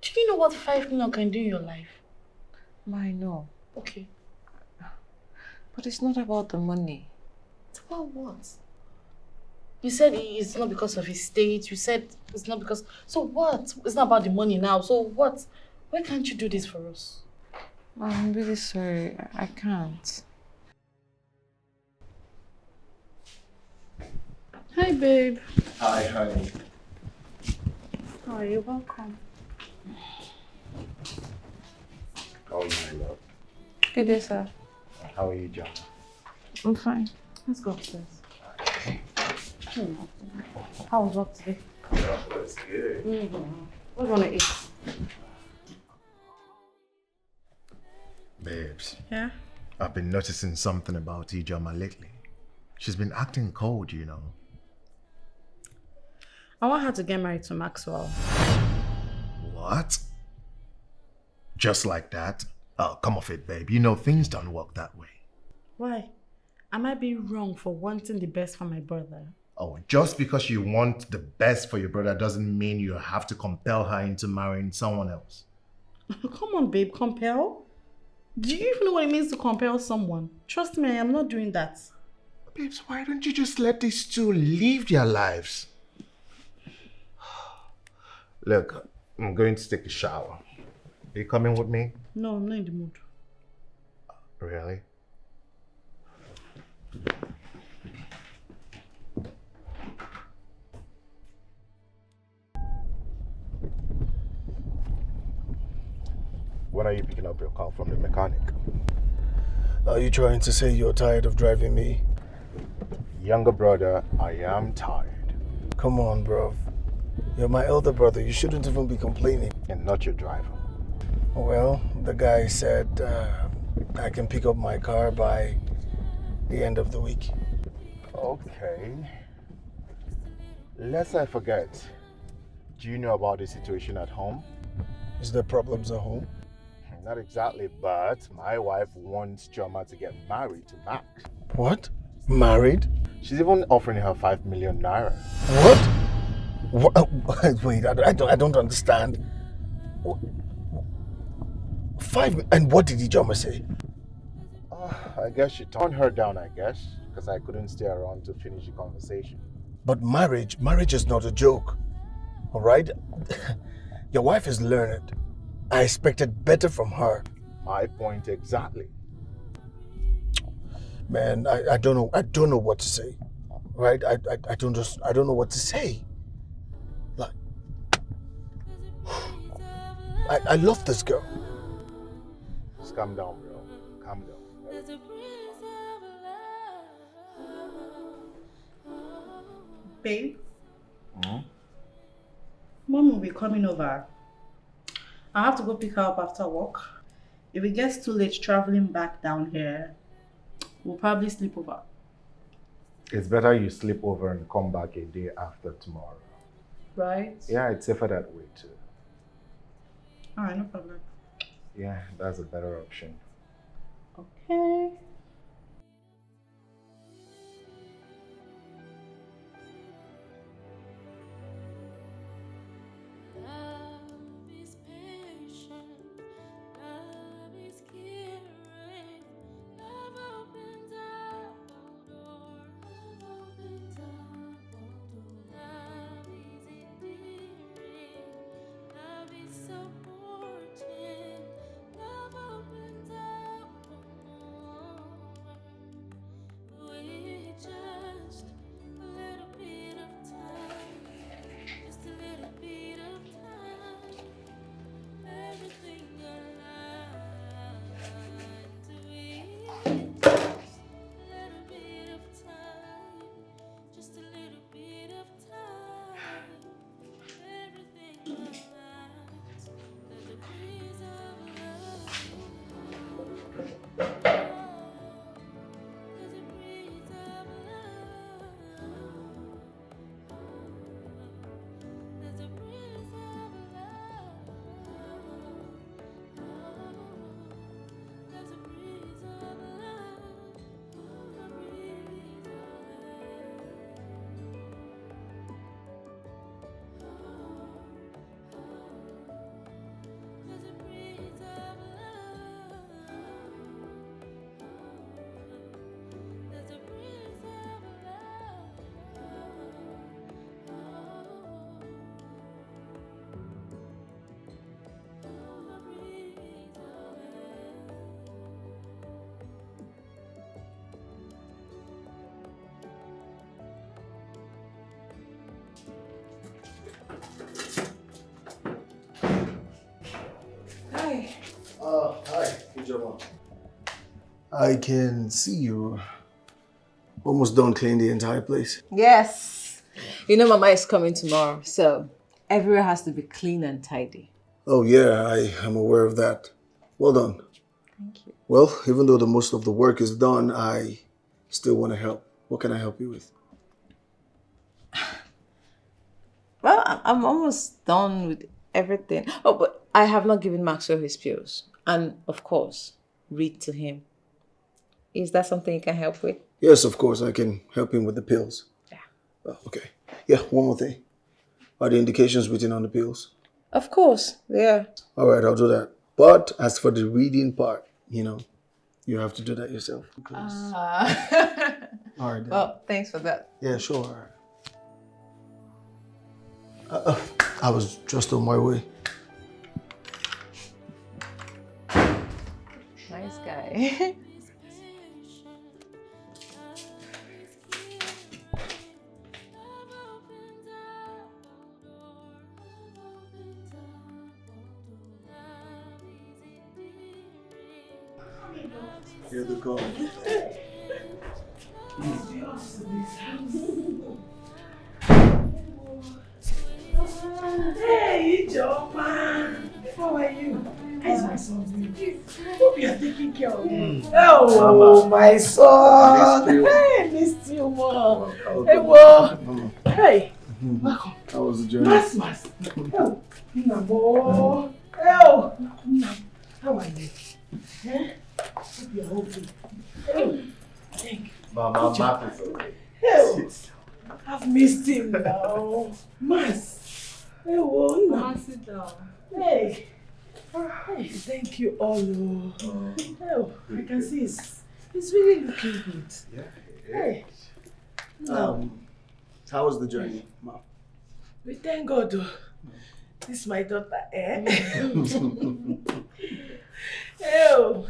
Do you know what 5 million can do in your life? Ma, I know. Okay. But it's not about the money. It's about what? You said it's not because of his state. You said it's not because... So what? It's not about the money now. So what? Why can't you do this for us? Ma, I'm really sorry. I can't. Hi, babe. Hi, honey. How are you? Welcome. How are you, my love? Good day, sir. How are you, John? I'm fine. Let's go upstairs. How was work today? That's good. What do you want to eat? Babes, Yeah? I've been noticing something about Ijoma lately. She's been acting cold, you know. I want her to get married to Maxwell. What? Just like that? Oh, come off it, babe. You know things don't work that way. Why? Am I being wrong for wanting the best for my brother? Oh, just because you want the best for your brother doesn't mean you have to compel her into marrying someone else. Come on, babe, compel? Do you even know what it means to compel someone? Trust me, I am not doing that. Babes, why don't you just let these two live their lives? Look, I'm going to take a shower. Are you coming with me? No, I'm not in the mood. Really? When are you picking up your car from the mechanic? Are you trying to say you're tired of driving me? Younger brother, I am tired. Come on, bro. You're my elder brother. You shouldn't even be complaining. And not your driver. Well, the guy said I can pick up my car by the end of the week. Okay. Lest I forget, do you know about the situation at home? Is there problems at home? Not exactly, but my wife wants Choma to get married to Max. What? Married? She's even offering her 5 million naira. What? Wait, I don't understand. 5, and what did Ijoma say? I guess she turned her down, because I couldn't stay around to finish the conversation. But marriage is not a joke. All right? Your wife is learned. I expected better from her. My point exactly. Man, I don't know what to say. Right? I don't know what to say. Like, I love this girl. Just calm down, bro. Calm down. There's a breeze of love. Babe? Mom will be coming over. I have to go pick her up after work. If it gets too late traveling back down here, we'll probably sleep over. It's better you sleep over and come back a day after tomorrow. Right? Yeah, it's safer that way too. Alright, no problem. Yeah, that's a better option. Okay. Love is patient. I can see you're almost done cleaning the entire place. Yes. You know Mama is coming tomorrow, so everywhere has to be clean and tidy. Oh yeah, I am aware of that. Well done. Thank you. Well, even though the most of the work is done, I still want to help. What can I help you with? Well, I'm almost done with everything. Oh, but I have not given Maxwell his pills. And, of course, read to him. Is that something you can help with? Yes, of course, I can help him with the pills. Yeah. Oh, okay. Yeah, one more thing. Are the indications written on the pills? Of course, yeah. All right, I'll do that. But as for the reading part, you have to do that yourself. All right. Then. Well, thanks for that. Yeah, sure. I was just on my way. Nice guy. Here they go. Hey, Joma. How are you? How's my son? Hope you are taking care of him. Oh, Mama. My son. Hey, missed you, Mom. Hey, Mom. Hey, welcome. How was the journey? Mas. Oh, Nabo. Oh, how are you? Hope you're okay. Oh, thank you. Mama, Matt is okay. Oh, I've missed him now. Mas. Hey, Mama, sit down. Hey. Hey, thank you all. Oh, I can see it's really looking good. Yeah. Hey. How was the journey, Mom? We thank God. This is my daughter, eh? Oh,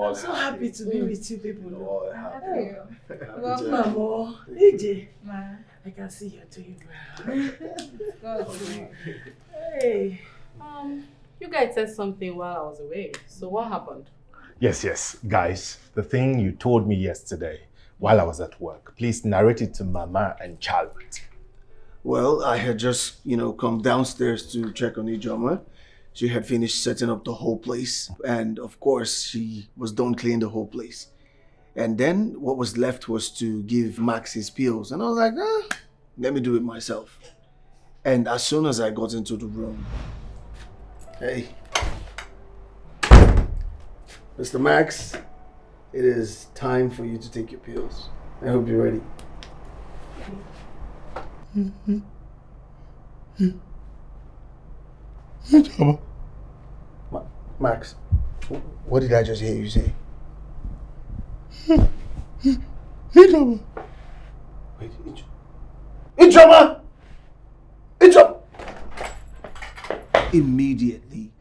I'm so happy to be with you people. Happy. Mama, AJ, I can see you're doing well. Hey. You guys said something while I was away. So what happened? Yes, guys. The thing you told me yesterday while I was at work. Please narrate it to Mama and Charlotte. Well, I had just, come downstairs to check on Ijoma. She had finished setting up the whole place. And of course, she was done cleaning the whole place. And then what was left was to give Max his pills. And I was like, let me do it myself. And as soon as I got into the room, hey, Mr. Max, it is time for you to take your pills. I hope you're ready. Max, what did I just hear you say? Wait, Ijoma! Immediately,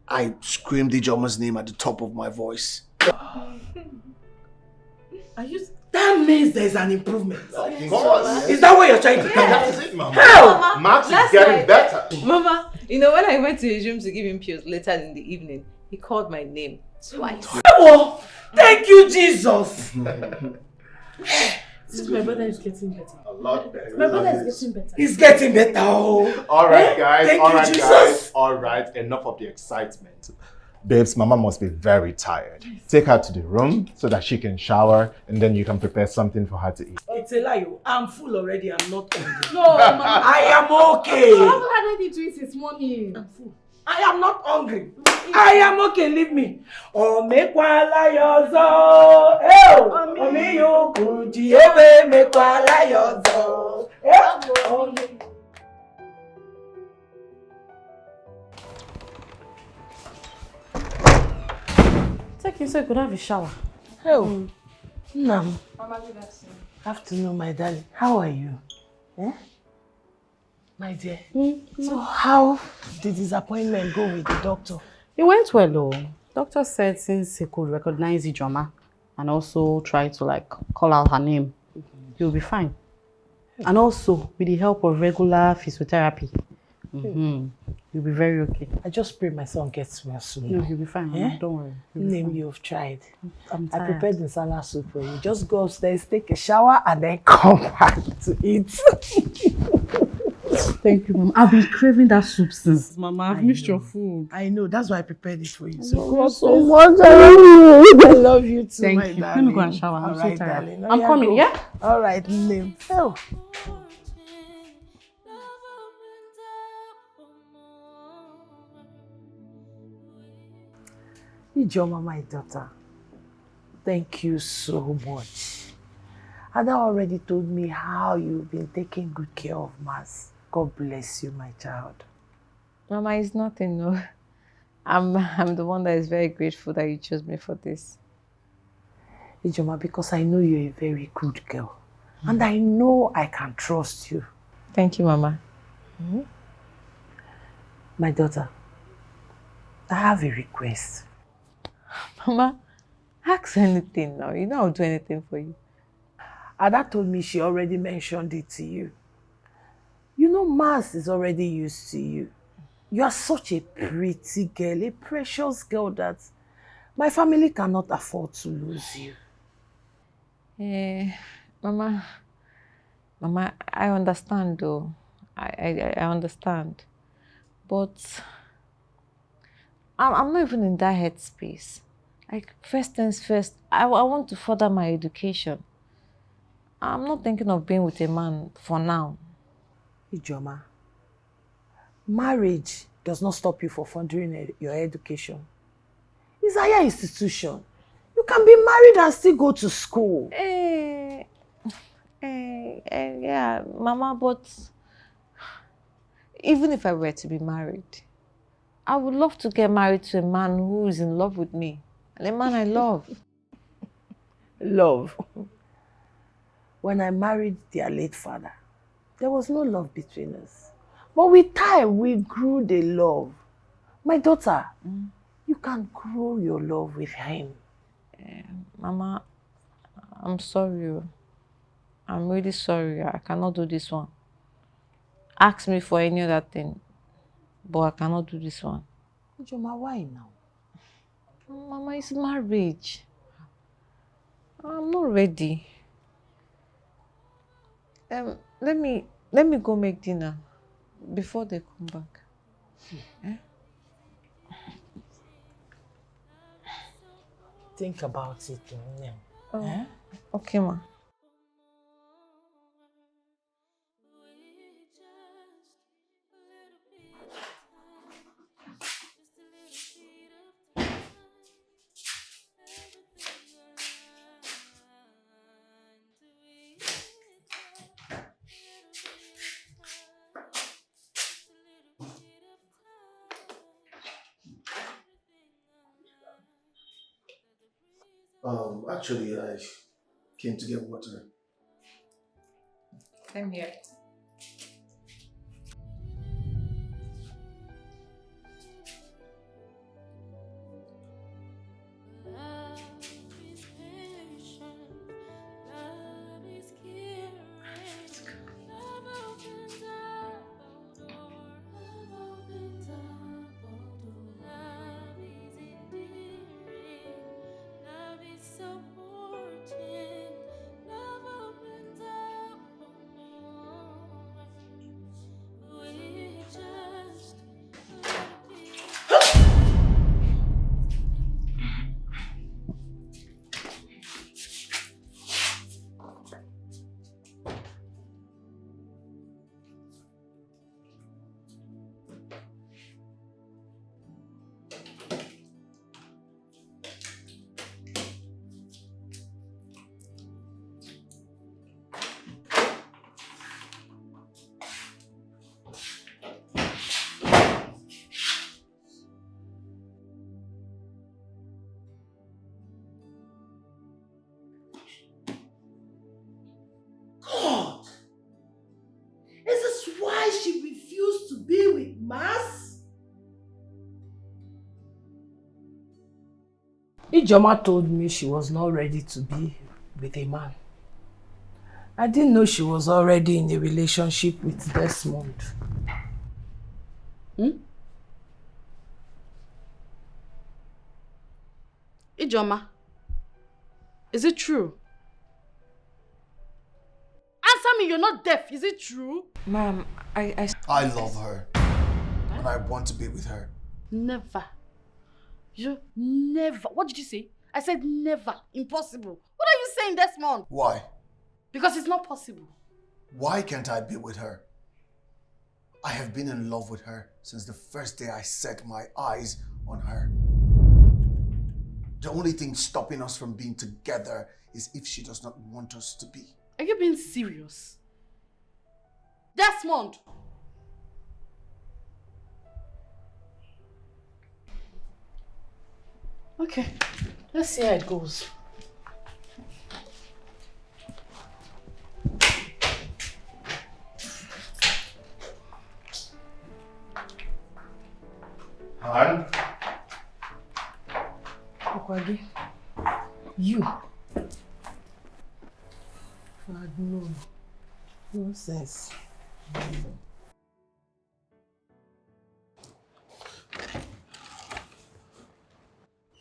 I screamed Ijoma's name at the top of my voice. That means there's an improvement. Of course. Is that what you're trying to tell me? That's it, Mama. Mama, Max is getting better. Mama, when I went to his room to give him pills later in the evening, he called my name twice. Oh, thank you, Jesus. Since my brother is getting better. A lot better. My brother is getting better. He's getting better. Oh. All right, guys. Thank All you, right, Jesus. guys. All right. Enough of the excitement. Babes, Mama must be very tired. Take her to the room so that she can shower and then you can prepare something for her to eat. It's a lie. I'm full already. I'm not hungry. No, Mama. I am okay. I haven't had anything to eat this morning. I'm full. I am not hungry. I am okay. Leave me. Oh, make one yozo. Oh, me you could Jehovah make one yozo. Oh, Take you so you could have a shower. Oh, Nam. Afternoon, my darling. How are you? My dear. So how did his appointment go with the doctor? It went well though. Doctor said since he could recognize Ijoma and also try to call out her name, he'll be fine. And also with the help of regular physiotherapy, You'll be very okay. I just pray my son gets well soon. No, he'll be fine, Mama. Eh? Don't worry. Name, you've tried. I'm I tired. prepared the salad soup for you. Just go upstairs, take a shower, and then come back to eat. Thank you, Mama. I've been craving that soup since. Mama, I've missed your food. I know, that's why I prepared it for you. I So love go you upstairs. so much. I love you. I love you too, Thank my you. darling. Let me go and shower. I'm so Alright, tired. darling. I'm coming, go. yeah? All right, name. Oh. Ijoma, my daughter, thank you so much. Ada already told me how you've been taking good care of Mas. God bless you, my child. Mama, it's nothing, no. I'm the one that is very grateful that you chose me for this. Ijoma, because I know you're a very good girl. And I know I can trust you. Thank you, Mama. My daughter, I have a request. Mama, ask anything now. You know I'll do anything for you. Ada told me she already mentioned it to you. You know Mas is already used to you. You are such a pretty girl, a precious girl that my family cannot afford to lose you. Mama, I understand though. I understand. But I'm not even in that headspace. Like, first things first, I want to further my education. I'm not thinking of being with a man for now. Ijoma, marriage does not stop you from furthering your education. It's a higher institution. You can be married and still go to school. Yeah, Mama, but even if I were to be married, I would love to get married to a man who is in love with me. And a man I love. Love. When I married their late father, there was no love between us. But with time, we grew the love. My daughter, you can grow your love with him. Mama, I'm sorry. I'm really sorry. I cannot do this one. Ask me for any other thing, but I cannot do this one. Ijoma, why now? Mama, it's marriage. I'm not ready. Let me go make dinner before they come back. Think about it. Okay, ma. Actually, I came to get water. Same here. God! Is this why she refused to be with Mas? Ijoma told me she was not ready to be with a man. I didn't know she was already in a relationship with Desmond. Ijoma, is it true? Answer me, you're not deaf. Is it true? Ma'am, I love her. And I want to be with her. Never. You never. What did you say? I said never. Impossible. What are you saying, Desmond? Why? Because it's not possible. Why can't I be with her? I have been in love with her since the first day I set my eyes on her. The only thing stopping us from being together is if she does not want us to be. Are you being serious? Desmond! Okay, let's see how it goes. Han? Okwagi, you had known. Nonsense.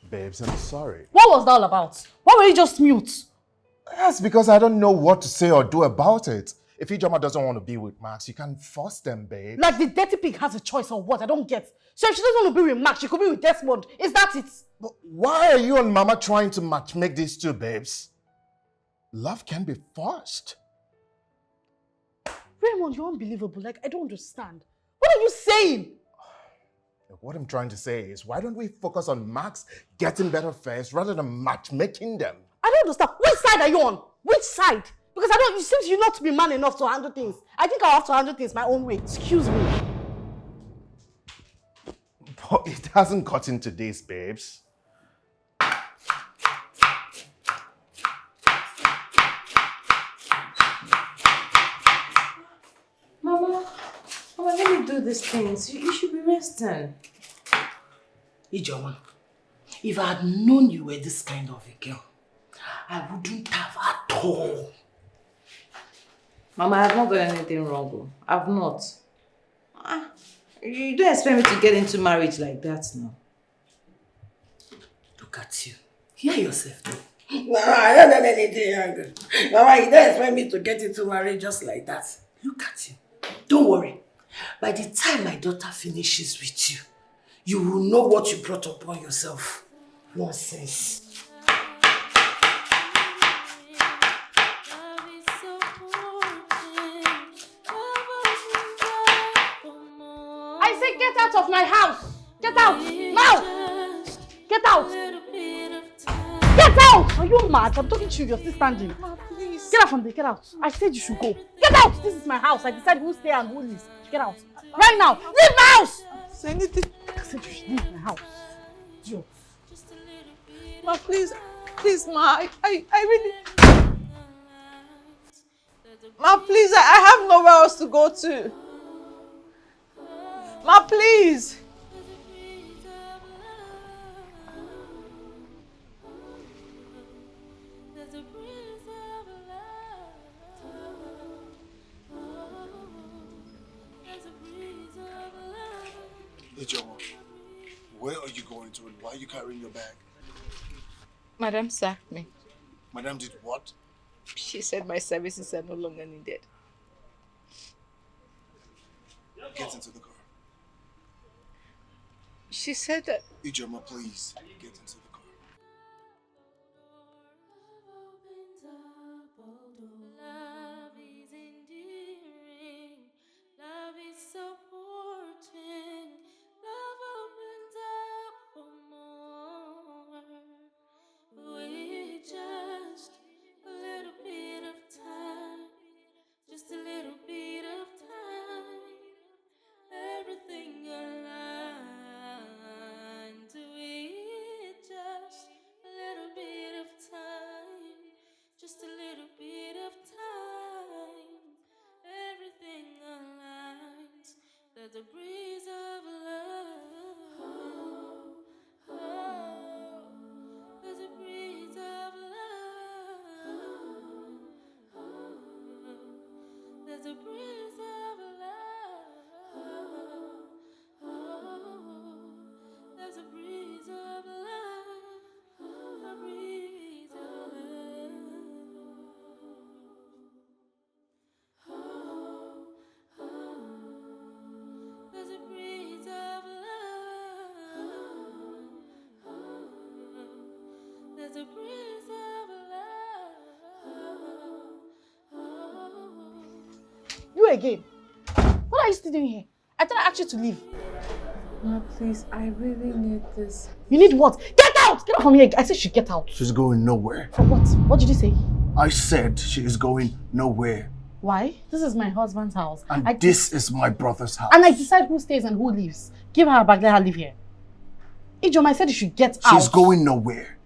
Babes, I'm sorry. What was that all about? Why were you just mute? That's because I don't know what to say or do about it. If Ijoma doesn't want to be with Max, you can't force them, babe. Like the dirty pig has a choice or what? I don't get. So if she doesn't want to be with Max, she could be with Desmond. Is that it? But why are you and Mama trying to make these two, babes? Love can be forced. Raymond, you're unbelievable. Like, I don't understand. What are you saying? What I'm trying to say is, why don't we focus on Max getting better first rather than matchmaking them? I don't understand. Which side are you on? Which side? Because I don't, it seems you not to be man enough to handle things. I think I'll have to handle things my own way. Excuse me. But it hasn't gotten to this, babes. Mama, let me do these things. You should be resting. Ijoma, if I had known you were this kind of a girl, I wouldn't have at all. Mama, I've not done anything wrong. Though. I've not. You don't expect me to get into marriage like that now. Look at you. Hear yourself though. No, I don't know anything younger. Mama, you don't expect me to get into marriage just like that. Look at you. Don't worry. By the time my daughter finishes with you, you will know what you brought upon yourself. Nonsense. I say get out of my house. Get out. Now. Get out. Get out. Are you mad? I'm talking to you. You're still standing. Please. Get out from there. Get out. I said you should go. Get out. This is my house. I decide who stay and who leaves. Get out. Right now. Leave my house. Say anything. I said you should leave my house. Idiot. Ma, please, Ma, I really... Ma, please, I have nowhere else to go to. Ma, please. Hey, Ijoma, where are you going to and why are you carrying your bag? Madam sacked me. Madam did what? She said my services are no longer needed. Get into the car. She said that Ijoma, please, get into the car. Love is endearing, love is supporting, love opens up for more. With just a little bit of time, just a little bit of time, everything aligns. With just a little bit of time, just a little bit of time, everything aligns. There's a breeze of love. There's a breeze of love. There's a breeze of love. There's a breeze of love. again? What are you still doing here? I thought I asked you to leave. Ma, please, I really need this. You need what? Get out! Get out from here. I said she get out. She's going nowhere. For what? What did you say? I said she is going nowhere. Why? This is my husband's house. And this is my brother's house. And I decide who stays and who leaves. Give her a bag, let her live here. Ijoma said you should get out. She's going nowhere.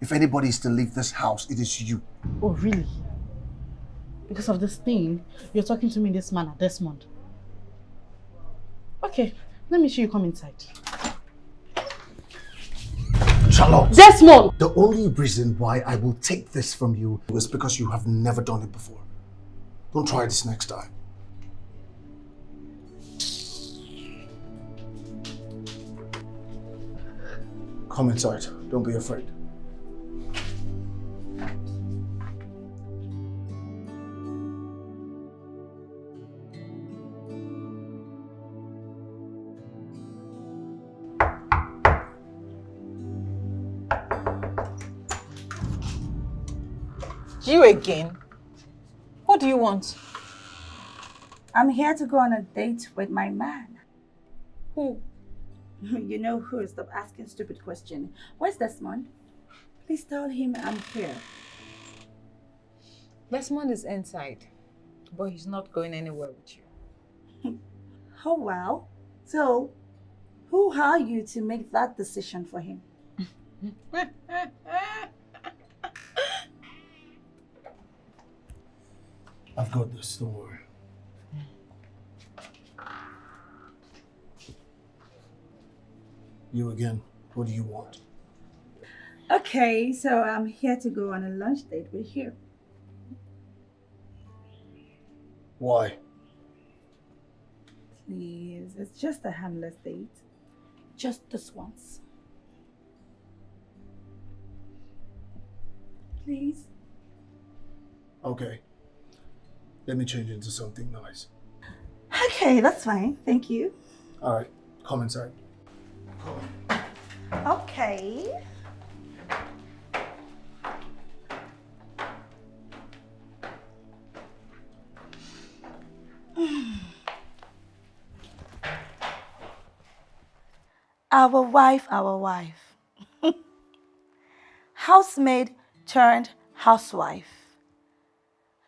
If anybody is to leave this house, it is you. Oh, really? Because of this thing, you're talking to me in this manner, Desmond. Okay, let me show you come inside. Charlotte! Desmond! The only reason why I will take this from you is because you have never done it before. Don't try this next time. Come inside. Don't be afraid. You again? What do you want? I'm here to go on a date with my man. Who? You know who? Stop asking stupid questions. Where's Desmond? Please tell him I'm here. Desmond is inside, but he's not going anywhere with you. Oh, well. So, who are you to make that decision for him? I've got this, don't worry. You again, what do you want? Okay, so I'm here to go on a lunch date with you. Why? Please, it's just a harmless date. Just this once. Please. Okay. Let me change into something nice. Okay, that's fine. Thank you. All right, come inside. Come. Okay. Our wife, our wife. Housemaid turned housewife.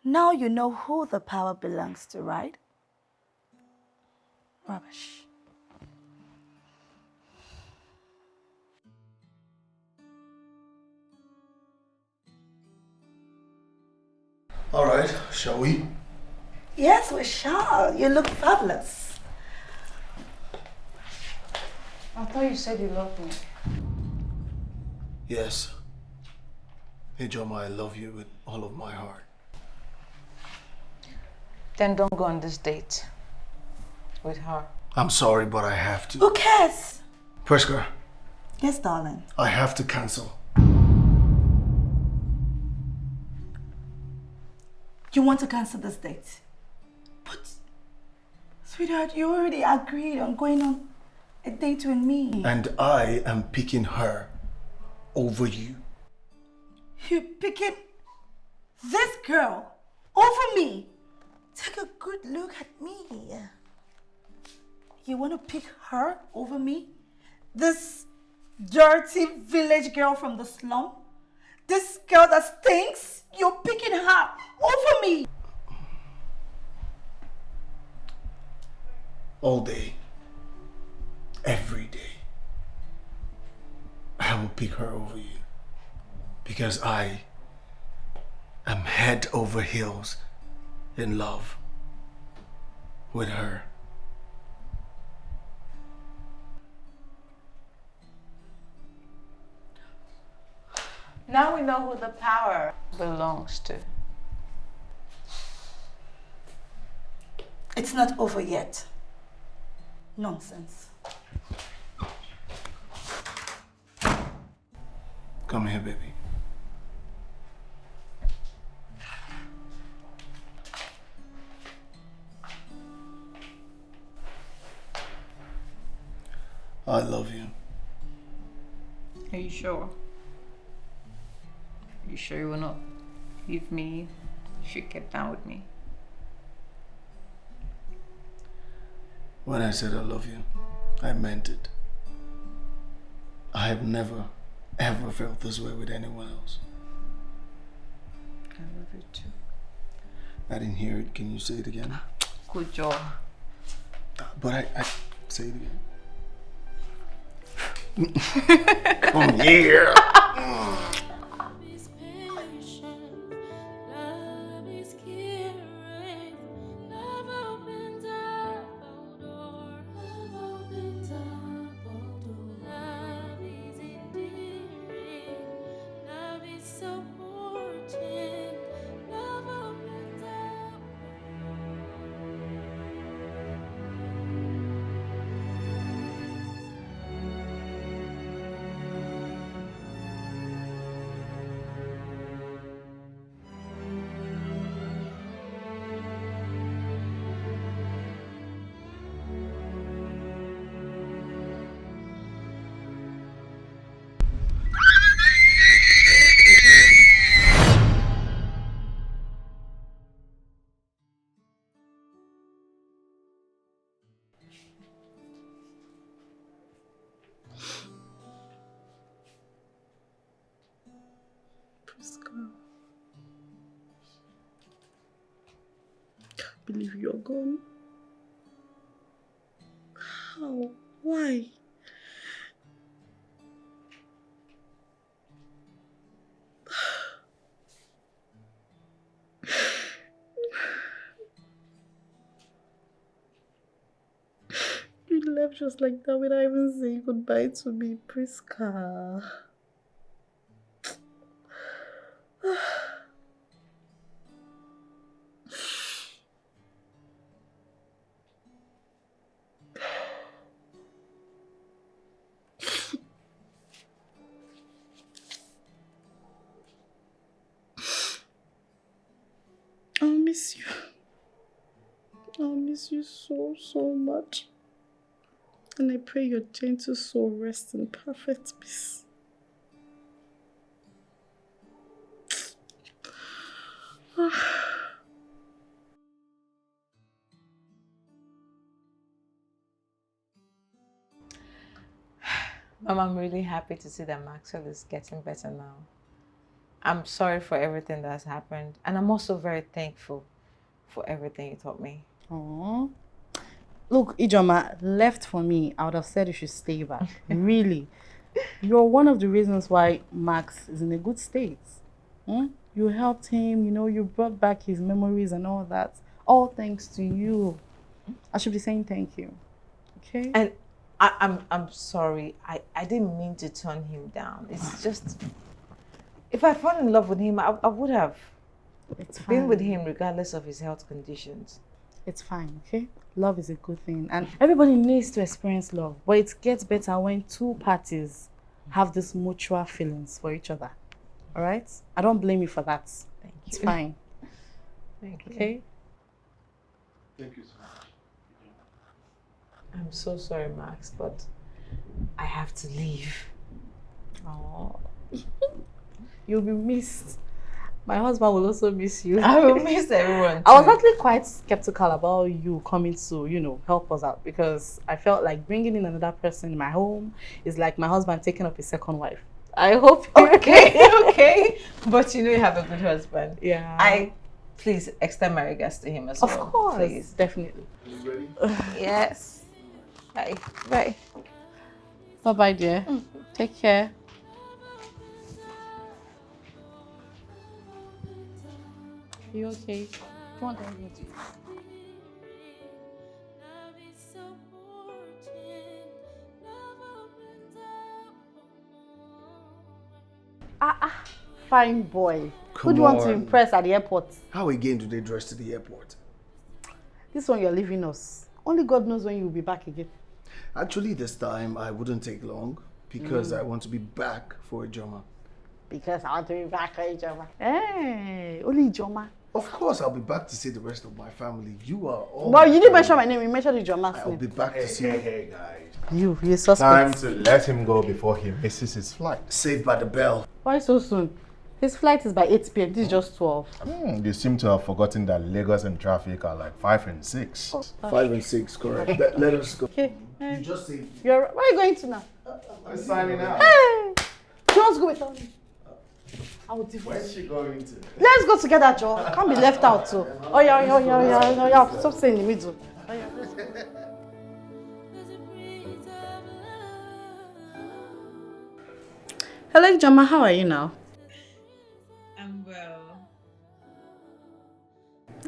Now you know who the power belongs to, right? Rubbish. All right, shall we? Yes, we shall. You look fabulous. I thought you said you loved me. Yes. Hey, Joma, I love you with all of my heart. Then don't go on this date with her. I'm sorry, but I have to. Who cares? Priska, Yes, darling. I have to cancel. You want to cancel this date? But, sweetheart, you already agreed on going on a date with me. And I am picking her over you. You picking this girl over me? Take a good look at me. You want to pick her over me? This dirty village girl from the slum? This girl that stinks? You're picking her over me. All day, every day, I will pick her over you. Because I am head over heels in love with her. Now we know who the power belongs to. It's not over yet. Nonsense. Come here, baby. I love you. Are you sure? Are you sure you will not leave me if you get down with me? When I said I love you, I meant it. I have never, ever felt this way with anyone else. I love you too. I didn't hear it. Can you say it again? Good job. But I say it again. Come here. Love is patient, love is caring, love opens up all doors, love opens up all doors. Love is endearing, love is supporting, love opens up. Priska, I can't believe you're gone. How? Why? You left just like that without even saying goodbye to me, Priska. I'll miss you. I'll miss you so, so much. And I pray your gentle soul rest in perfect peace. Mom, I'm really happy to see that Maxwell is getting better now. I'm sorry for everything that's happened, and I'm also very thankful for everything you taught me. Aww. Look, Ijoma, left for me, I would have said you should stay back. Really. You're one of the reasons why Max is in a good state. You helped him, you know, you brought back his memories and all that. All thanks to you. I should be saying thank you. Okay? And I'm sorry. I didn't mean to turn him down. It's just, if I fell in love with him, I would have been with him regardless of his health conditions. It's fine, okay? Love is a good thing. And everybody needs to experience love. But it gets better when two parties have these mutual feelings for each other. All right? I don't blame you for that. Thank you. It's fine. Thank you. Okay? Thank you so much. I'm so sorry, Max, but I have to leave. Oh, you'll be missed. My husband will also miss you. I will miss everyone too. I was actually quite skeptical about you coming to, you know, help us out because I felt like bringing in another person in my home is like my husband taking up his second wife. I hope you're Okay. But you know you have a good husband. Yeah. Please extend my regards to him as well. Of course. Please. Definitely. Are you ready? Yes. Bye. Bye. Bye-bye, dear. Take care. Are you okay? Do you want anything to eat? Love is supporting, love opens up more. Fine boy. Who Come do you want to on. impress at the airport? How again do they dress to the airport? This one you're leaving us. Only God knows when you'll be back again. Actually, this time I wouldn't take long because I want to be back for Ijoma. Because I want to be back for Ijoma. Hey, only Ijoma. Of course, I'll be back to see the rest of my family. You are all. Well, you didn't mention my name. You mentioned Ijoma's I'll be name. back to see you. Hey, guys. You're suspect. Time to let him go before he misses his flight. Saved by the bell. Why so soon? His flight is by 8 p.m. This is just 12. You seem to have forgotten that Lagos and traffic are like 5 and 6. 5 and 6, correct. Let us go. Okay. You just say. Where are you going to now? I'm signing out. Hey! She wants to go with me. I will divorce. Where's she going to? Let's go together, Joe. I can't be left out too. Oh yeah. Stop staying in the middle. Oh, yeah. There's a breeze of love. Hello, Jama. How are you now? I'm well.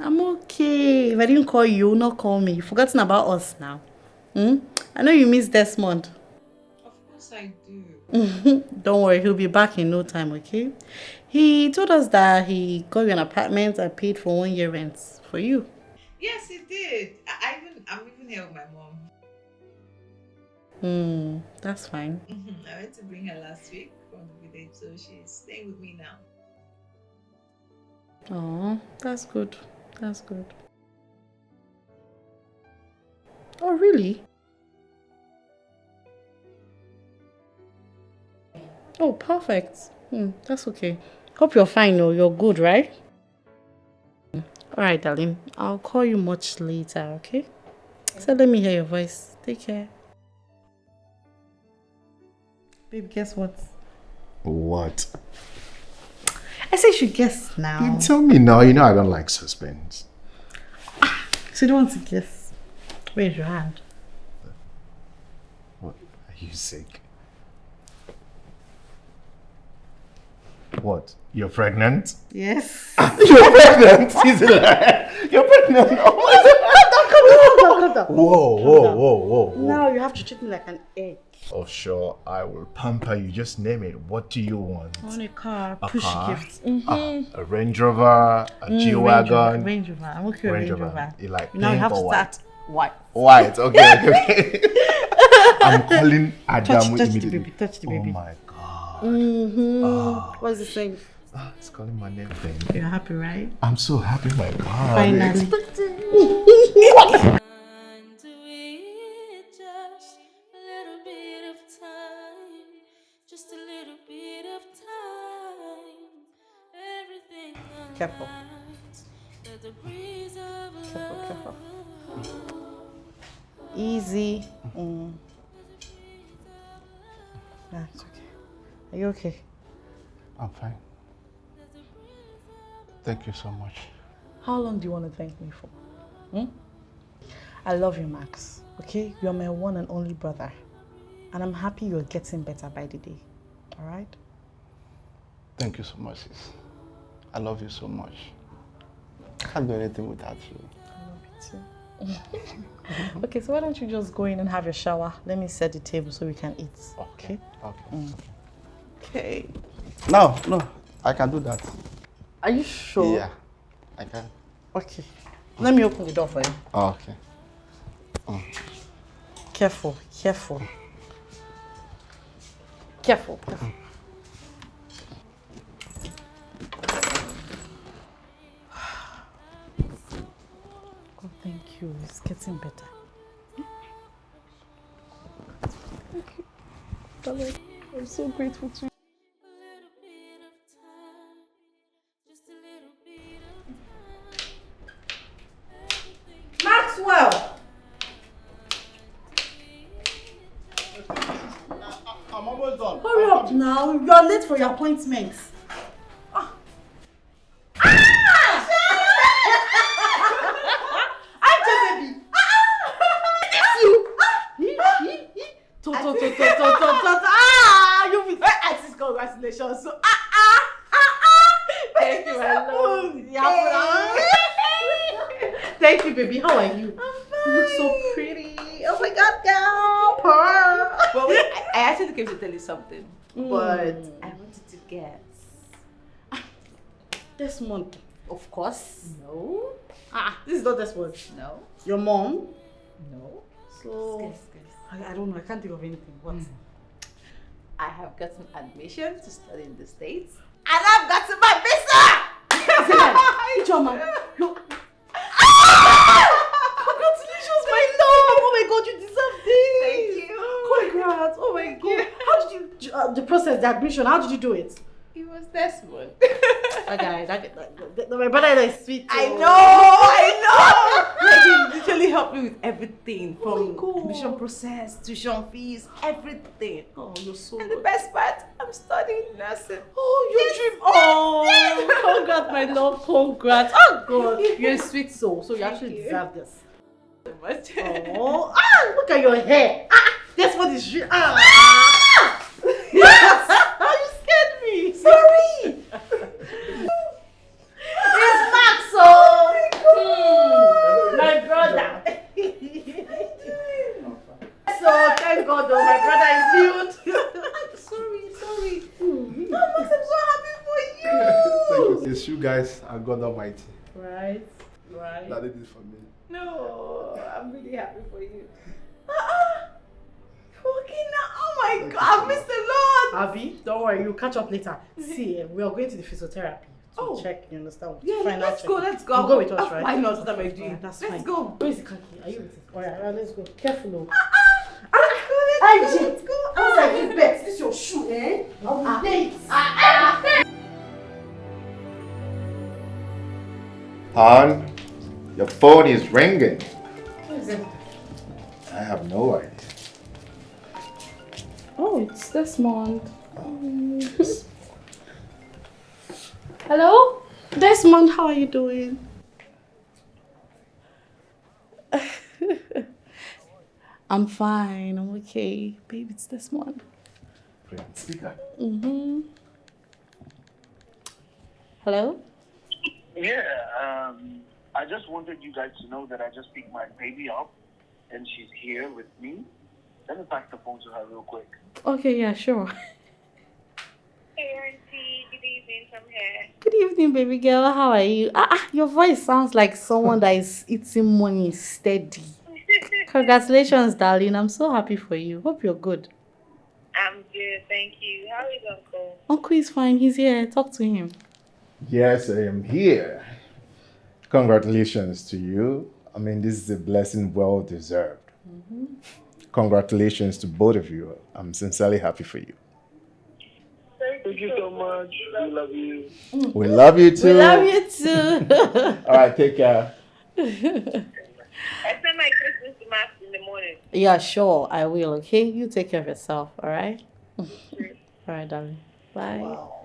I'm okay. If I didn't call you, not call me. You've forgotten about us now. I know you miss Desmond. Of course I do. Don't worry, he'll be back in no time, okay? He told us that he got you an apartment and paid for 1 year rent for you. Yes, he did. I'm even here with my mom. That's fine. I went to bring her last week from the village, so she's staying with me now. Oh, that's good. That's good. Oh, really? Oh, perfect. That's okay. Hope you're fine, though. You're good, right? Alright, darling. I'll call you much later, okay? So let me hear your voice. Take care. Baby, guess what? What? I said you should guess now. You tell me now. You know I don't like suspense. So you don't want to guess? Where's your hand? What? Are you sick? What? You're pregnant? Yes. You're pregnant? You're pregnant? Oh my God. Calm down. Whoa. Now you have to treat me like an egg. Oh, sure. I will pamper you. Just name it. What do you want? I want a car, A push car? gift. A Range Rover? A G-Wagon? Range Rover. I'm okay with Range Rover. You like Now you pink have to or white? start white. White. Okay. I'm calling Adam Touch the immediately. baby. Touch the Oh baby. my God. What's it saying? It's calling my name. Thing. You're happy, right? I'm so happy, my God. Finally. And we just a little bit of time, just a little bit of time. Everything Careful. aligns. Let the breeze of Careful. love. Easy. Nah, it's okay. Are you okay? I'm fine. Thank you so much. How long do you want to thank me for? I love you, Max. Okay? You're my one and only brother. And I'm happy you're getting better by the day. Alright? Thank you so much, sis. I love you so much. I can't do anything without you. I love you too. Okay, so why don't you just go in and have your shower? Let me set the table so we can eat. Okay? Okay. No, I can do that. Are you sure? Yeah, I can. Okay. Let me open the door for you. Oh, okay. Careful. Oh, thank you. It's getting better. Thank you. Darling, I'm so grateful to you. Maxwell! I'm almost done. Hurry up now. You're late for your appointment. Congratulations. So, thank you, my love. Thank you, baby. How are you? You look so pretty. Oh my God, girl. Well, wait, I actually came to tell you something, but I wanted to guess. This month, of course. No, This is not this one. no, Your mom. no. So Guess. I don't know. I can't think of anything. What? I have gotten admission to study in the States, and I've gotten my visa! Ijeoma. Congratulations, my love. Oh my God, you deserve this. Thank you. Congrats. Oh my God. How did you the process, the admission? How did you do it? It was Desmond. Okay, my brother is sweet. I too. know. Like, he literally helped me with everything from God. admission process, tuition fees, everything. Oh, you're so And the good. best part, I'm studying nursing. Oh, your dream. Oh, congrats, my love. Congrats. Oh, God. You're a sweet soul, so you actually deserve this. So much. Oh, look at your hair. That's what is real. Yes. Oh, you scared me. Sorry. It's Max, my brother. So thank God, though, my brother is cute. sorry. Oh, Max, I'm so happy for you. Thank you. It's you guys are God Almighty. Right. That did it for me. No, I'm really happy for you. Okay now. Oh my God, I missed a lot. Abby, don't worry, you'll catch up later. See, we are going to the physiotherapy to check, you understand? Yeah, Final let's check. go. You'll go with us, right? Why not? What am I doing? Yeah, that's Let's fine. go. Where is the khaki? Are you with it? Alright, let's go. Careful, though. Let's go. I was like, this bet, this is your shoe, eh? I will date. Han, your phone is ringing. Who is it? I have no idea. Oh, it's Desmond. Hello? Desmond, how are you doing? I'm fine, I'm okay. Babe, it's Desmond. Speaker. Hello? Yeah, I just wanted you guys to know that I just picked my baby up and she's here with me. Let me pass the phone to her real quick. Okay, yeah, sure. Hey, Auntie. Good evening from here. Good evening, baby girl. How are you? Your voice sounds like someone that is eating money steady. Congratulations, darling. I'm so happy for you. Hope you're good. I'm good, thank you. How is Uncle? Uncle is fine. He's here. Talk to him. Yes, I am here. Congratulations to you. I mean, this is a blessing well deserved. Congratulations to both of you. I'm sincerely happy for you. Thank you so much. We love you. We love you too. We love you too. All right, take care. I send my Christmas to Max in the morning. Yeah, sure. I will, okay? You take care of yourself, all right? All right, darling. Bye.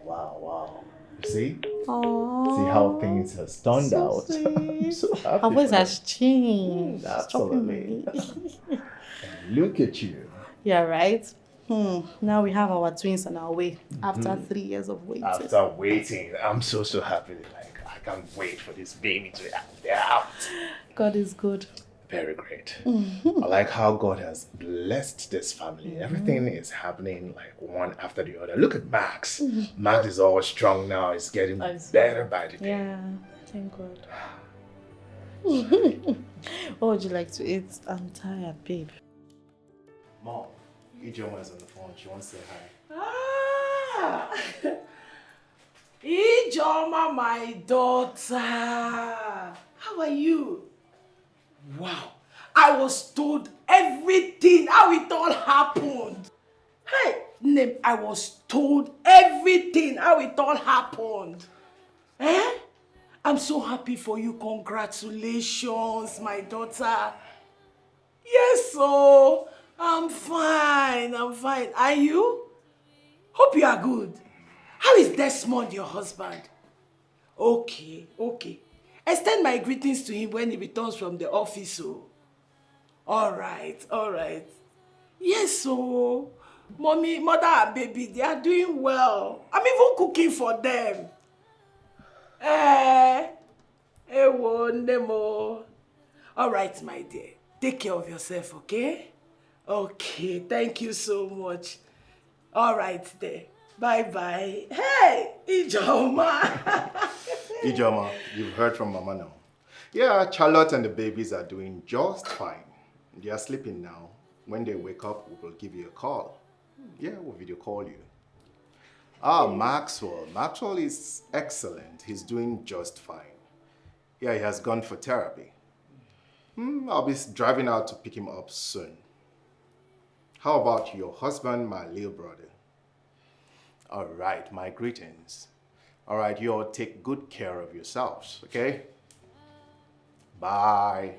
Wow. See? Aww. See how things has turned So out. I'm sweet. so happy. Her voice for has changed. you. Stop Absolutely. it. Look at you. Yeah, right? Now we have our twins on our way after 3 years of waiting. After waiting, I'm so happy. Like, I can't wait for this baby to be out. God is good. Very great. I like how God has blessed this family. Everything is happening like one after the other. Look at Max. Max is all strong now. He's getting better by the day. Yeah, thank God. What would you like to eat? I'm tired, babe. Mom, Ijoma is on the phone. She wants to say hi. Ijoma, my daughter. How are you? Wow. I was told everything, how it all happened. Hey, Name, I was told everything, how it all happened. Eh? I'm so happy for you. Congratulations, my daughter. Yes, so I'm fine. Are you? Hope you are good. How is Desmond, your husband? Okay. Extend my greetings to him when he returns from the office. Oh. All right. Yes, so mommy, mother and baby, they are doing well. I'm even cooking for them. Nemo. All right, my dear. Take care of yourself, okay? Okay, thank you so much. All right, there. Bye-bye. Hey, Ijoma. Ijoma, you've heard from Mama now. Yeah, Charlotte and the babies are doing just fine. They are sleeping now. When they wake up, we will give you a call. Yeah, we'll video call you. Maxwell. Maxwell is excellent. He's doing just fine. Yeah, he has gone for therapy. I'll be driving out to pick him up soon. How about your husband, my little brother? All right, my greetings. All right, you all take good care of yourselves, okay? Bye.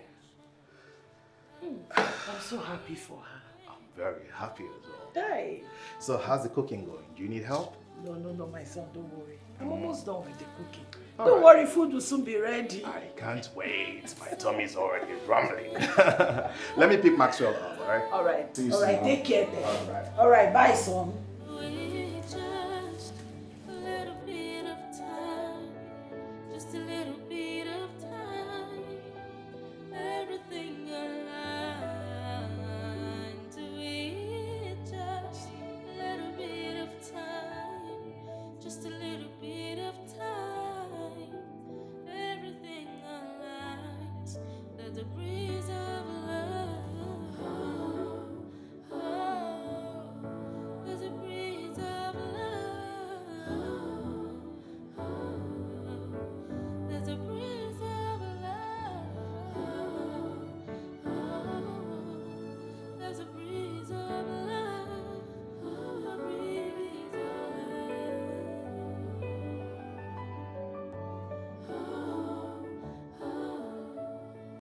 I'm so happy for her. I'm very happy as well. Hey. So how's the cooking going? Do you need help? No, my son, don't worry. I'm almost done with the cooking. All Don't right. worry, food will soon be ready. I can't wait. My tummy's already rumbling. Let me pick Maxwell up, all right? All right. See you All right, soon. take care then. All right. All right, bye, son. We just a little bit of time, just a little bit of time, everything aligned. We just a little bit of time, just a little bit of time, everything aligns. Let the breeze